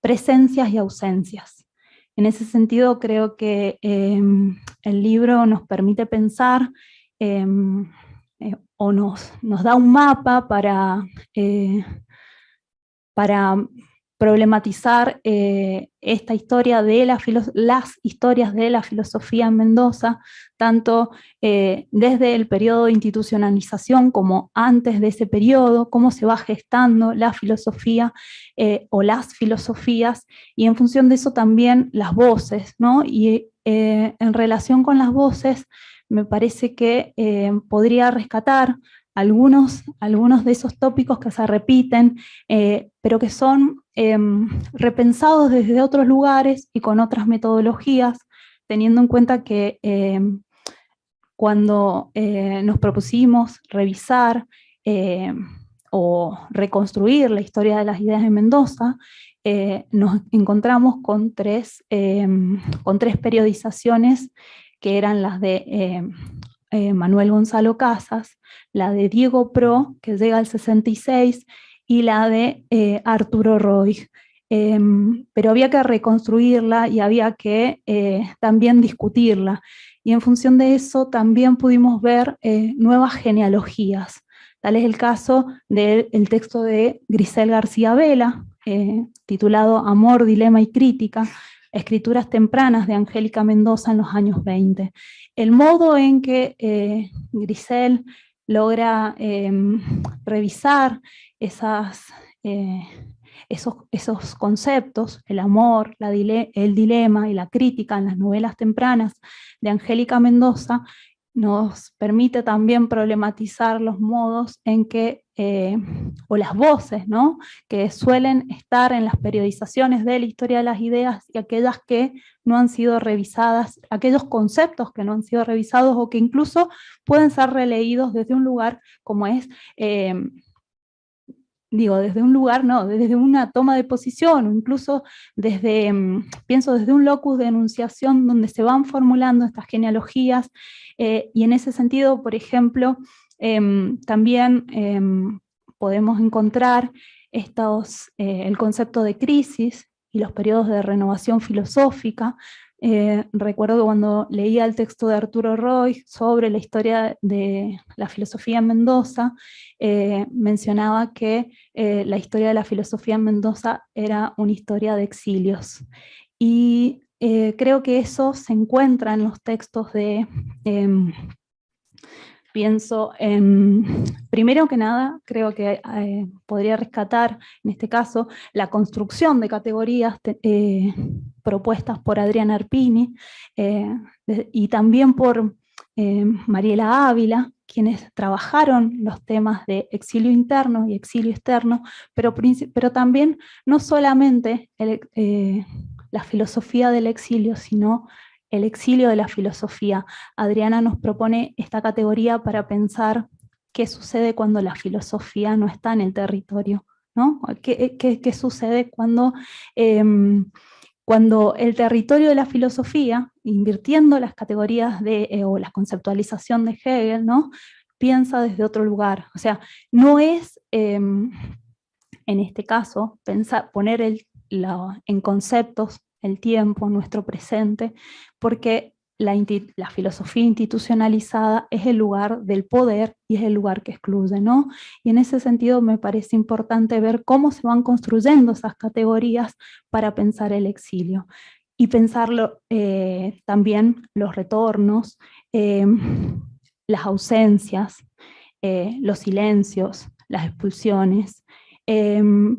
presencias y ausencias. En ese sentido, creo que el libro nos permite pensar o nos da un mapa para problematizar esta historia de las historias de la filosofía en Mendoza, tanto desde el periodo de institucionalización como antes de ese periodo, cómo se va gestando la filosofía o las filosofías, y en función de eso también las voces, ¿no? Y en relación con las voces, me parece que podría rescatar algunos de esos tópicos que se repiten, pero que son repensados desde otros lugares y con otras metodologías, teniendo en cuenta que cuando nos propusimos revisar o reconstruir la historia de las ideas de Mendoza, nos encontramos con tres periodizaciones que eran las de Manuel Gonzalo Casas, la de Diego Pro, que llega al 66, y la de Arturo Roig. Pero había que reconstruirla y había que también discutirla. Y en función de eso también pudimos ver nuevas genealogías. Tal es el caso del texto de Grisel García Vela, titulado Amor, Dilema y Crítica, escrituras tempranas de Angélica Mendoza en los años 20. El modo en que Grisel logra revisar esos conceptos, el amor, el dilema y la crítica en las novelas tempranas de Angélica Mendoza, nos permite también problematizar los modos en que, o las voces, ¿no?, que suelen estar en las periodizaciones de la historia de las ideas y aquellas que no han sido revisadas, aquellos conceptos que no han sido revisados o que incluso pueden ser releídos desde un lugar como es, desde un lugar, no, desde una toma de posición, o incluso desde, pienso desde un locus de enunciación donde se van formulando estas genealogías, y en ese sentido, por ejemplo, también podemos encontrar el concepto de crisis y los periodos de renovación filosófica. Recuerdo cuando leía el texto de Arturo Roig sobre la historia de la filosofía en Mendoza, mencionaba que la historia de la filosofía en Mendoza era una historia de exilios. Y creo que eso se encuentra en los textos de... pienso en, primero que nada, creo que podría rescatar, en este caso, la construcción de categorías propuestas por Adriana Arpini, y también por Mariela Ávila, quienes trabajaron los temas de exilio interno y exilio externo, pero también no solamente la filosofía del exilio, sino el exilio de la filosofía. Adriana nos propone esta categoría para pensar qué sucede cuando la filosofía no está en el territorio, ¿no? ¿Qué sucede cuando el territorio de la filosofía, invirtiendo las categorías o la conceptualización de Hegel, ¿no?, piensa desde otro lugar? O sea, no es, en este caso, poner en conceptos el tiempo, nuestro presente, porque la filosofía institucionalizada es el lugar del poder y es el lugar que excluye, ¿no? Y en ese sentido me parece importante ver cómo se van construyendo esas categorías para pensar el exilio. Y pensarlo también los retornos, las ausencias, los silencios, las expulsiones.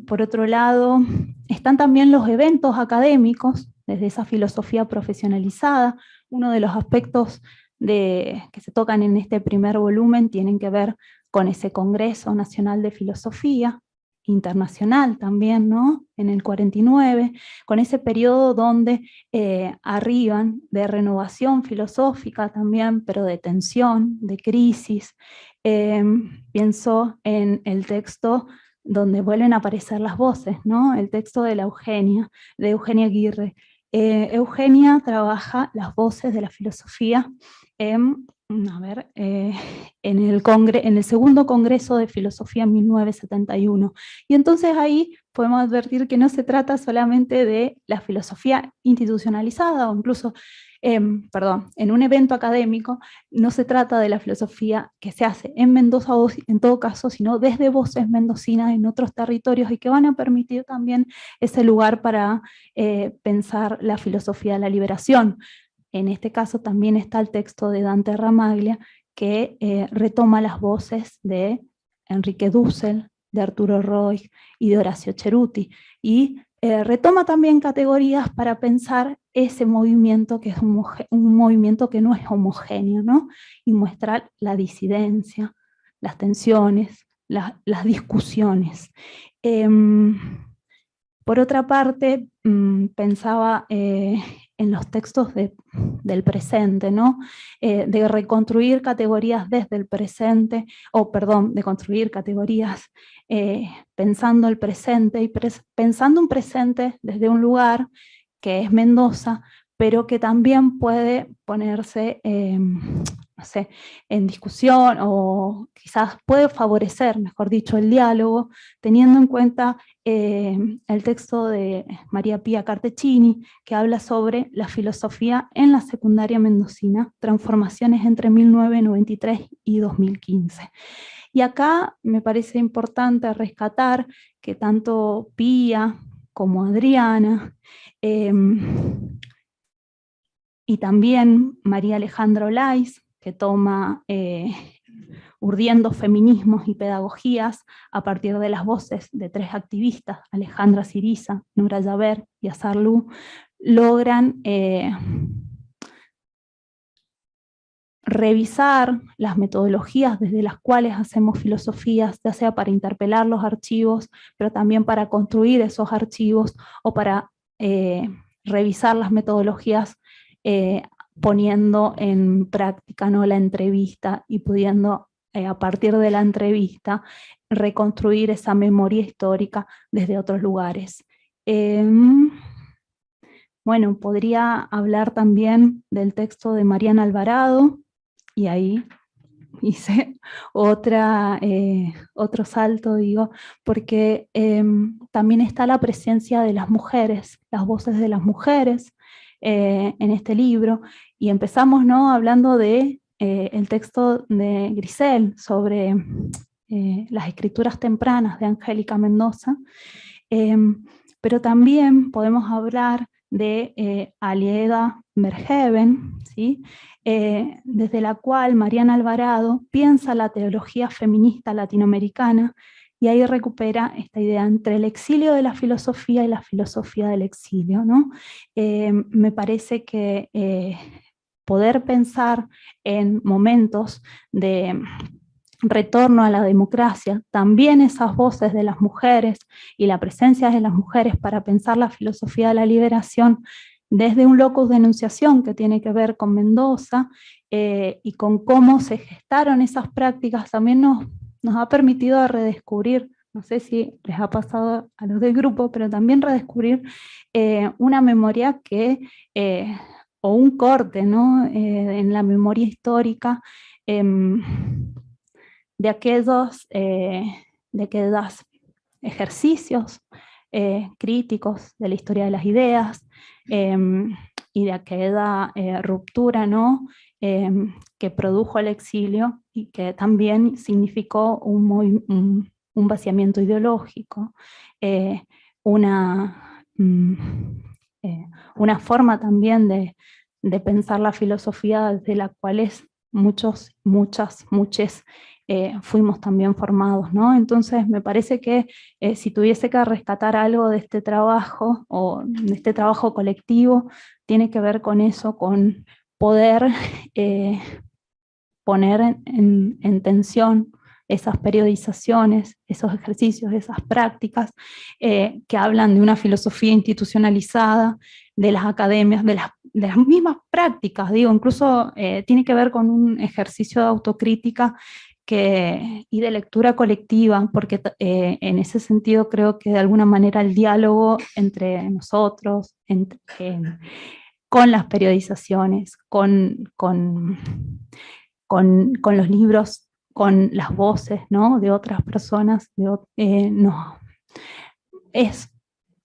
Por otro lado, están también los eventos académicos, desde esa filosofía profesionalizada. Uno de los aspectos que se tocan en este primer volumen tienen que ver con ese Congreso Nacional de Filosofía, internacional también, ¿no?, en el 49, con ese periodo donde arriban de renovación filosófica también, pero de tensión, de crisis. Pienso en el texto donde vuelven a aparecer las voces, ¿no?, el texto de Eugenia Aguirre. Eugenia trabaja las voces de la filosofía en el segundo Congreso de Filosofía en 1971. Y entonces ahí podemos advertir que no se trata solamente de la filosofía institucionalizada, o incluso, en un evento académico, no se trata de la filosofía que se hace en Mendoza o en todo caso, sino desde voces mendocinas en otros territorios, y que van a permitir también ese lugar para pensar la filosofía de la liberación. En este caso también está el texto de Dante Ramaglia, que retoma las voces de Enrique Dussel, de Arturo Roig y de Horacio Ceruti, y retoma también categorías para pensar ese movimiento que es un movimiento que no es homogéneo, ¿no?, y muestra la disidencia, las tensiones, las discusiones. Por otra parte, pensaba en los textos del presente, ¿no? De reconstruir categorías desde el presente, de construir categorías pensando el presente y pensando un presente desde un lugar que es Mendoza, pero que también puede ponerse, no sé, en discusión o quizás puede favorecer, mejor dicho, el diálogo, teniendo en cuenta el texto de María Pía Cartecini, que habla sobre la filosofía en la secundaria mendocina, transformaciones entre 1993 y 2015. Y acá me parece importante rescatar que tanto Pía como Adriana, y también María Alejandra Olais, que toma Urdiendo feminismos y pedagogías a partir de las voces de 3 activistas, Alejandra Siriza, Nura Yaber y Azar Lu, logran revisar las metodologías desde las cuales hacemos filosofías, ya sea para interpelar los archivos, pero también para construir esos archivos o para revisar las metodologías poniendo en práctica, ¿no?, la entrevista y pudiendo a partir de la entrevista reconstruir esa memoria histórica desde otros lugares. Bueno, podría hablar también del texto de Mariana Alvarado, y ahí hice otro salto, digo, porque también está la presencia de las mujeres, las voces de las mujeres en este libro, y empezamos, ¿no?, hablando de el texto de Grisel sobre las escrituras tempranas de Angélica Mendoza, pero también podemos hablar de Alieda Verheven, ¿sí?, desde la cual Mariana Alvarado piensa la teología feminista latinoamericana, y ahí recupera esta idea entre el exilio de la filosofía y la filosofía del exilio, ¿no? Me parece que poder pensar en momentos de retorno a la democracia, también esas voces de las mujeres y la presencia de las mujeres para pensar la filosofía de la liberación desde un locus de enunciación que tiene que ver con Mendoza y con cómo se gestaron esas prácticas, también nos ha permitido redescubrir, no sé si les ha pasado a los del grupo, pero también redescubrir una memoria que, o un corte, ¿no?, en la memoria histórica de aquellos ejercicios críticos de la historia de las ideas y de aquella ruptura, ¿no?, que produjo el exilio y que también significó un vaciamiento ideológico, una forma también de pensar la filosofía desde la cual muchos, muchas, muchos fuimos también formados, ¿no? Entonces me parece que si tuviese que rescatar algo de este trabajo, o de este trabajo colectivo, tiene que ver con eso, con poder poner en tensión esas periodizaciones, esos ejercicios, esas prácticas que hablan de una filosofía institucionalizada, de las academias, de las mismas prácticas, digo, incluso tiene que ver con un ejercicio de autocrítica y de lectura colectiva, porque en ese sentido creo que de alguna manera el diálogo entre nosotros, con las periodizaciones, con los libros, con las voces, ¿no?, de otras personas, es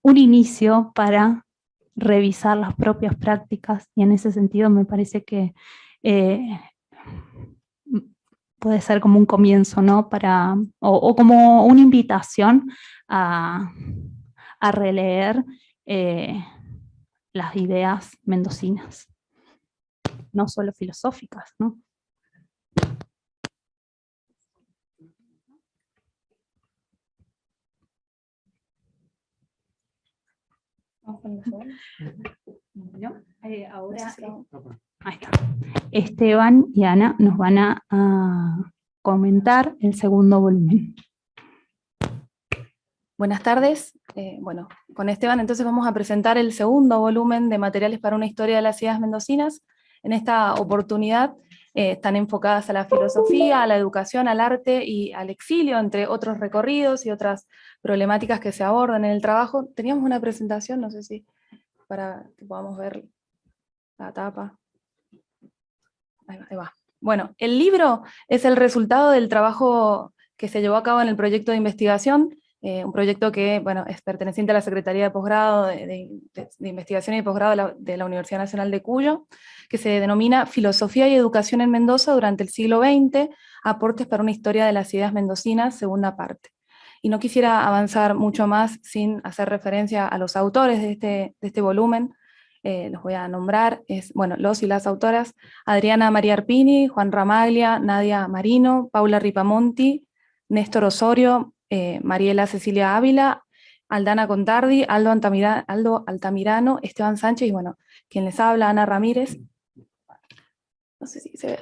un inicio para revisar las propias prácticas, y en ese sentido me parece que puede ser como un comienzo, ¿no?, o como una invitación a releer las ideas mendocinas, no solo filosóficas, ¿no? Bueno, ahora ahí está. Esteban y Ana nos van a comentar el segundo volumen. Buenas tardes. Bueno, con Esteban entonces vamos a presentar el segundo volumen de Materiales para una historia de las ideas mendocinas. En esta oportunidad están enfocadas a la filosofía, a la educación, al arte y al exilio, entre otros recorridos y otras problemáticas que se abordan en el trabajo. Teníamos una presentación, no sé si para que podamos ver la tapa. Ahí va. Bueno, el libro es el resultado del trabajo que se llevó a cabo en el proyecto de investigación, un proyecto que bueno, es perteneciente a la Secretaría de Posgrado de Investigación y Posgrado de la Universidad Nacional de Cuyo, que se denomina Filosofía y Educación en Mendoza durante el siglo XX, aportes para una historia de las ideas mendocinas, segunda parte. Y no quisiera avanzar mucho más sin hacer referencia a los autores de este volumen. Los voy a nombrar, bueno, los y las autoras: Adriana María Arpini, Juan Ramaglia, Nadia Marino, Paula Ripamonti, Néstor Osorio, Mariela Cecilia Ávila, Aldana Contardi, Aldo Altamirano, Esteban Sánchez, y bueno, quien les habla, Ana Ramírez. No sé si se ve,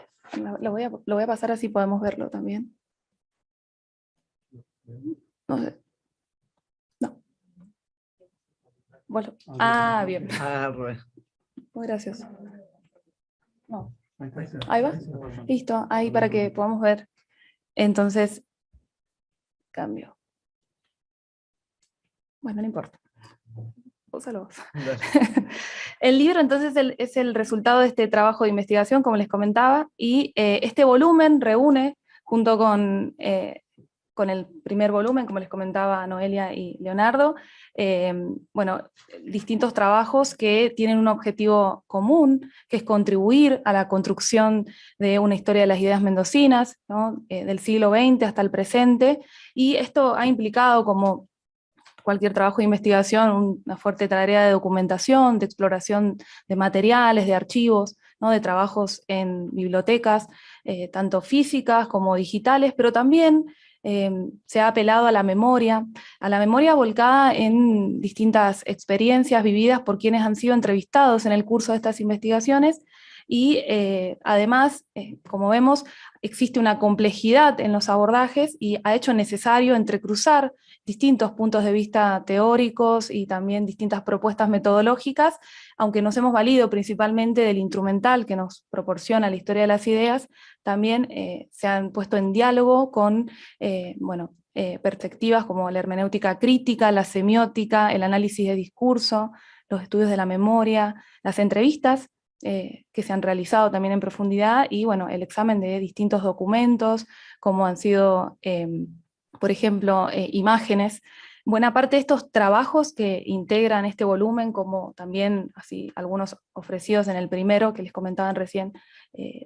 lo voy a pasar así podemos verlo también. No sé. No. Bueno. Ah, bien. Muy gracioso. No. Ahí va. Listo, ahí para que podamos ver. Entonces, cambio. Bueno, no importa. Úsalo vos. El libro entonces es el resultado de este trabajo de investigación, como les comentaba, y este volumen reúne, junto con el primer volumen, como les comentaba Noelia y Leonardo, bueno, distintos trabajos que tienen un objetivo común, que es contribuir a la construcción de una historia de las ideas mendocinas, ¿no? Del siglo XX hasta el presente, y esto ha implicado, como cualquier trabajo de investigación, una fuerte tarea de documentación, de exploración de materiales, de archivos, ¿no? De trabajos en bibliotecas, tanto físicas como digitales, pero también se ha apelado a la memoria volcada en distintas experiencias vividas por quienes han sido entrevistados en el curso de estas investigaciones, y además, como vemos, existe una complejidad en los abordajes y ha hecho necesario entrecruzar distintos puntos de vista teóricos y también distintas propuestas metodológicas, aunque nos hemos valido principalmente del instrumental que nos proporciona la historia de las ideas, también se han puesto en diálogo con perspectivas como la hermenéutica crítica, la semiótica, el análisis de discurso, los estudios de la memoria, las entrevistas que se han realizado también en profundidad, y bueno, el examen de distintos documentos, como han sido, por ejemplo, imágenes. Buena parte de estos trabajos que integran este volumen, como también así algunos ofrecidos en el primero, que les comentaban recién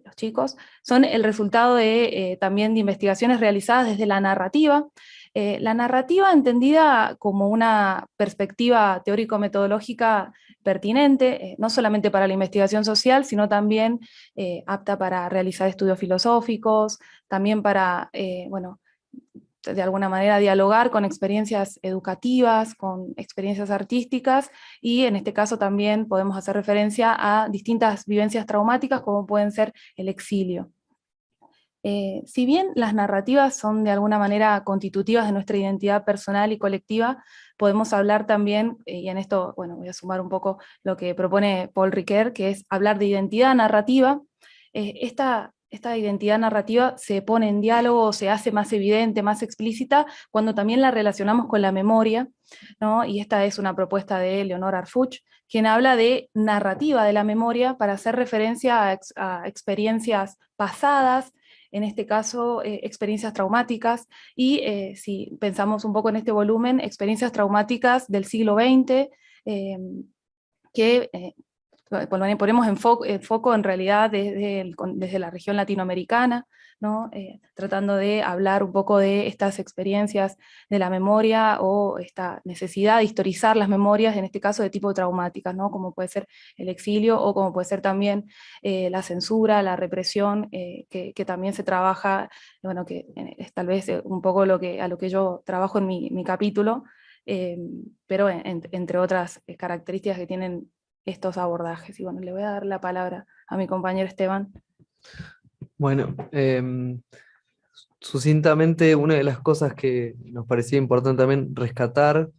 los chicos, son el resultado de también de investigaciones realizadas desde la narrativa. La narrativa entendida como una perspectiva teórico-metodológica pertinente, no solamente para la investigación social, sino también apta para realizar estudios filosóficos, también para, bueno, de alguna manera dialogar con experiencias educativas, con experiencias artísticas, y en este caso también podemos hacer referencia a distintas vivencias traumáticas, como pueden ser el exilio. Si bien las narrativas son de alguna manera constitutivas de nuestra identidad personal y colectiva, podemos hablar también, y en esto bueno, voy a sumar un poco lo que propone Paul Ricoeur, que es hablar de identidad narrativa. Esta identidad narrativa se pone en diálogo, se hace más evidente, más explícita, cuando también la relacionamos con la memoria, ¿no? Y esta es una propuesta de Leonor Arfuch, quien habla de narrativa de la memoria para hacer referencia a experiencias pasadas, en este caso experiencias traumáticas, y si pensamos un poco en este volumen, experiencias traumáticas del siglo XX, que ponemos en foco en realidad desde la región latinoamericana, ¿no? Tratando de hablar un poco de estas experiencias de la memoria, o esta necesidad de historizar las memorias, en este caso de tipo traumáticas, ¿no? Como puede ser el exilio, o como puede ser también la censura, la represión, que también se trabaja, bueno, que es tal vez un poco a lo que yo trabajo en mi capítulo, pero entre otras características que tienen estos abordajes. Y bueno, le voy a dar la palabra a mi compañero Esteban. Bueno, sucintamente, una de las cosas que nos parecía importante también rescatar,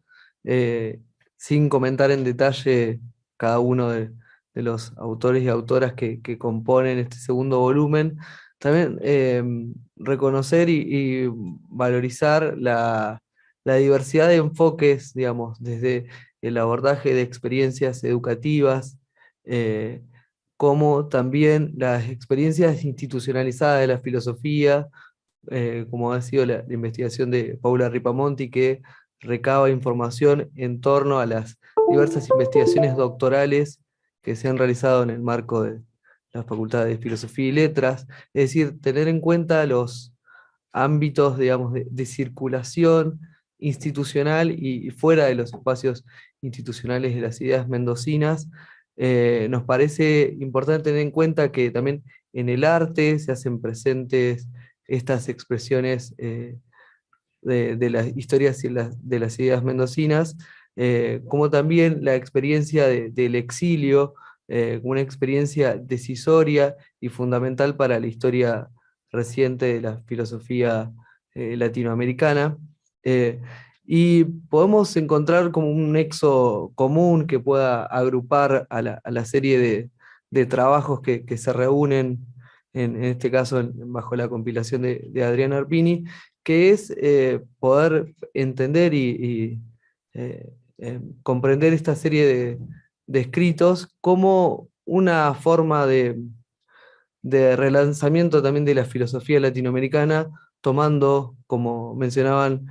sin comentar en detalle cada uno de los autores y autoras que componen este segundo volumen, también reconocer y valorizar la diversidad de enfoques, digamos, desde el abordaje de experiencias educativas, como también las experiencias institucionalizadas de la filosofía, como ha sido la investigación de Paula Ripamonti, que recaba información en torno a las diversas investigaciones doctorales que se han realizado en el marco de la Facultad de Filosofía y Letras, es decir, tener en cuenta los ámbitos, digamos, de circulación institucional y fuera de los espacios institucionales de las ideas mendocinas. Nos parece importante tener en cuenta que también en el arte se hacen presentes estas expresiones de las historias y de las ideas mendocinas, como también la experiencia del exilio, una experiencia decisoria y fundamental para la historia reciente de la filosofía latinoamericana. Y podemos encontrar como un nexo común que pueda agrupar a la serie de trabajos que se reúnen, en este caso bajo la compilación de Adriana Arpini, que es poder entender y comprender esta serie de escritos como una forma de relanzamiento también de la filosofía latinoamericana, tomando, como mencionaban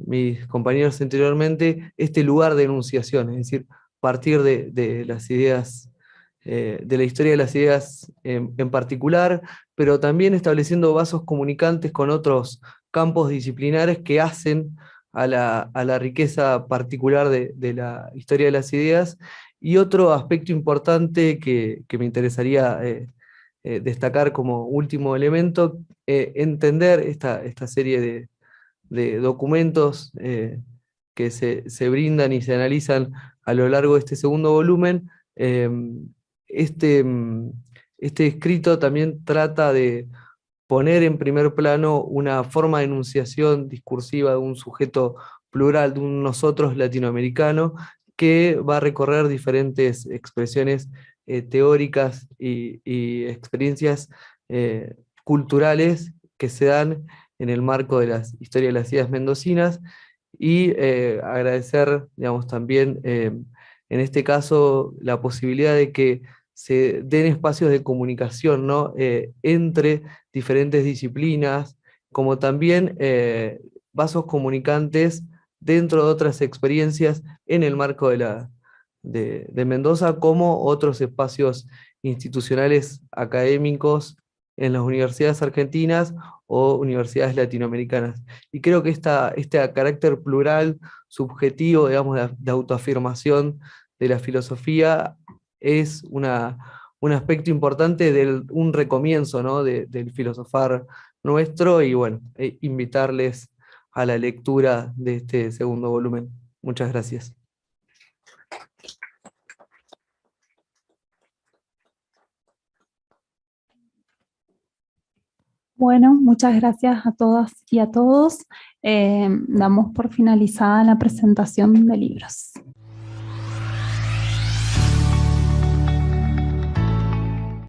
mis compañeros anteriormente, este lugar de enunciación, es decir, partir de las ideas, de la historia de las ideas en particular, pero también estableciendo vasos comunicantes con otros campos disciplinares que hacen a la riqueza particular de la historia de las ideas. Y otro aspecto importante que me interesaría destacar como último elemento, entender esta serie de documentos que se brindan y se analizan a lo largo de este segundo volumen. Este escrito también trata de poner en primer plano una forma de enunciación discursiva de un sujeto plural, de un nosotros latinoamericano, que va a recorrer diferentes expresiones teóricas y experiencias culturales que se dan en el marco de las historias de las ideas mendocinas, y agradecer, digamos, también en este caso la posibilidad de que se den espacios de comunicación, ¿no? Entre diferentes disciplinas, como también vasos comunicantes dentro de otras experiencias en el marco de Mendoza, como otros espacios institucionales académicos en las universidades argentinas o universidades latinoamericanas. Y creo que este carácter plural, subjetivo, digamos, de autoafirmación de la filosofía es un aspecto importante un recomienzo, ¿no? del filosofar nuestro, y bueno, invitarles a la lectura de este segundo volumen. Muchas gracias. Bueno, muchas gracias a todas y a todos. Damos por finalizada la presentación de libros.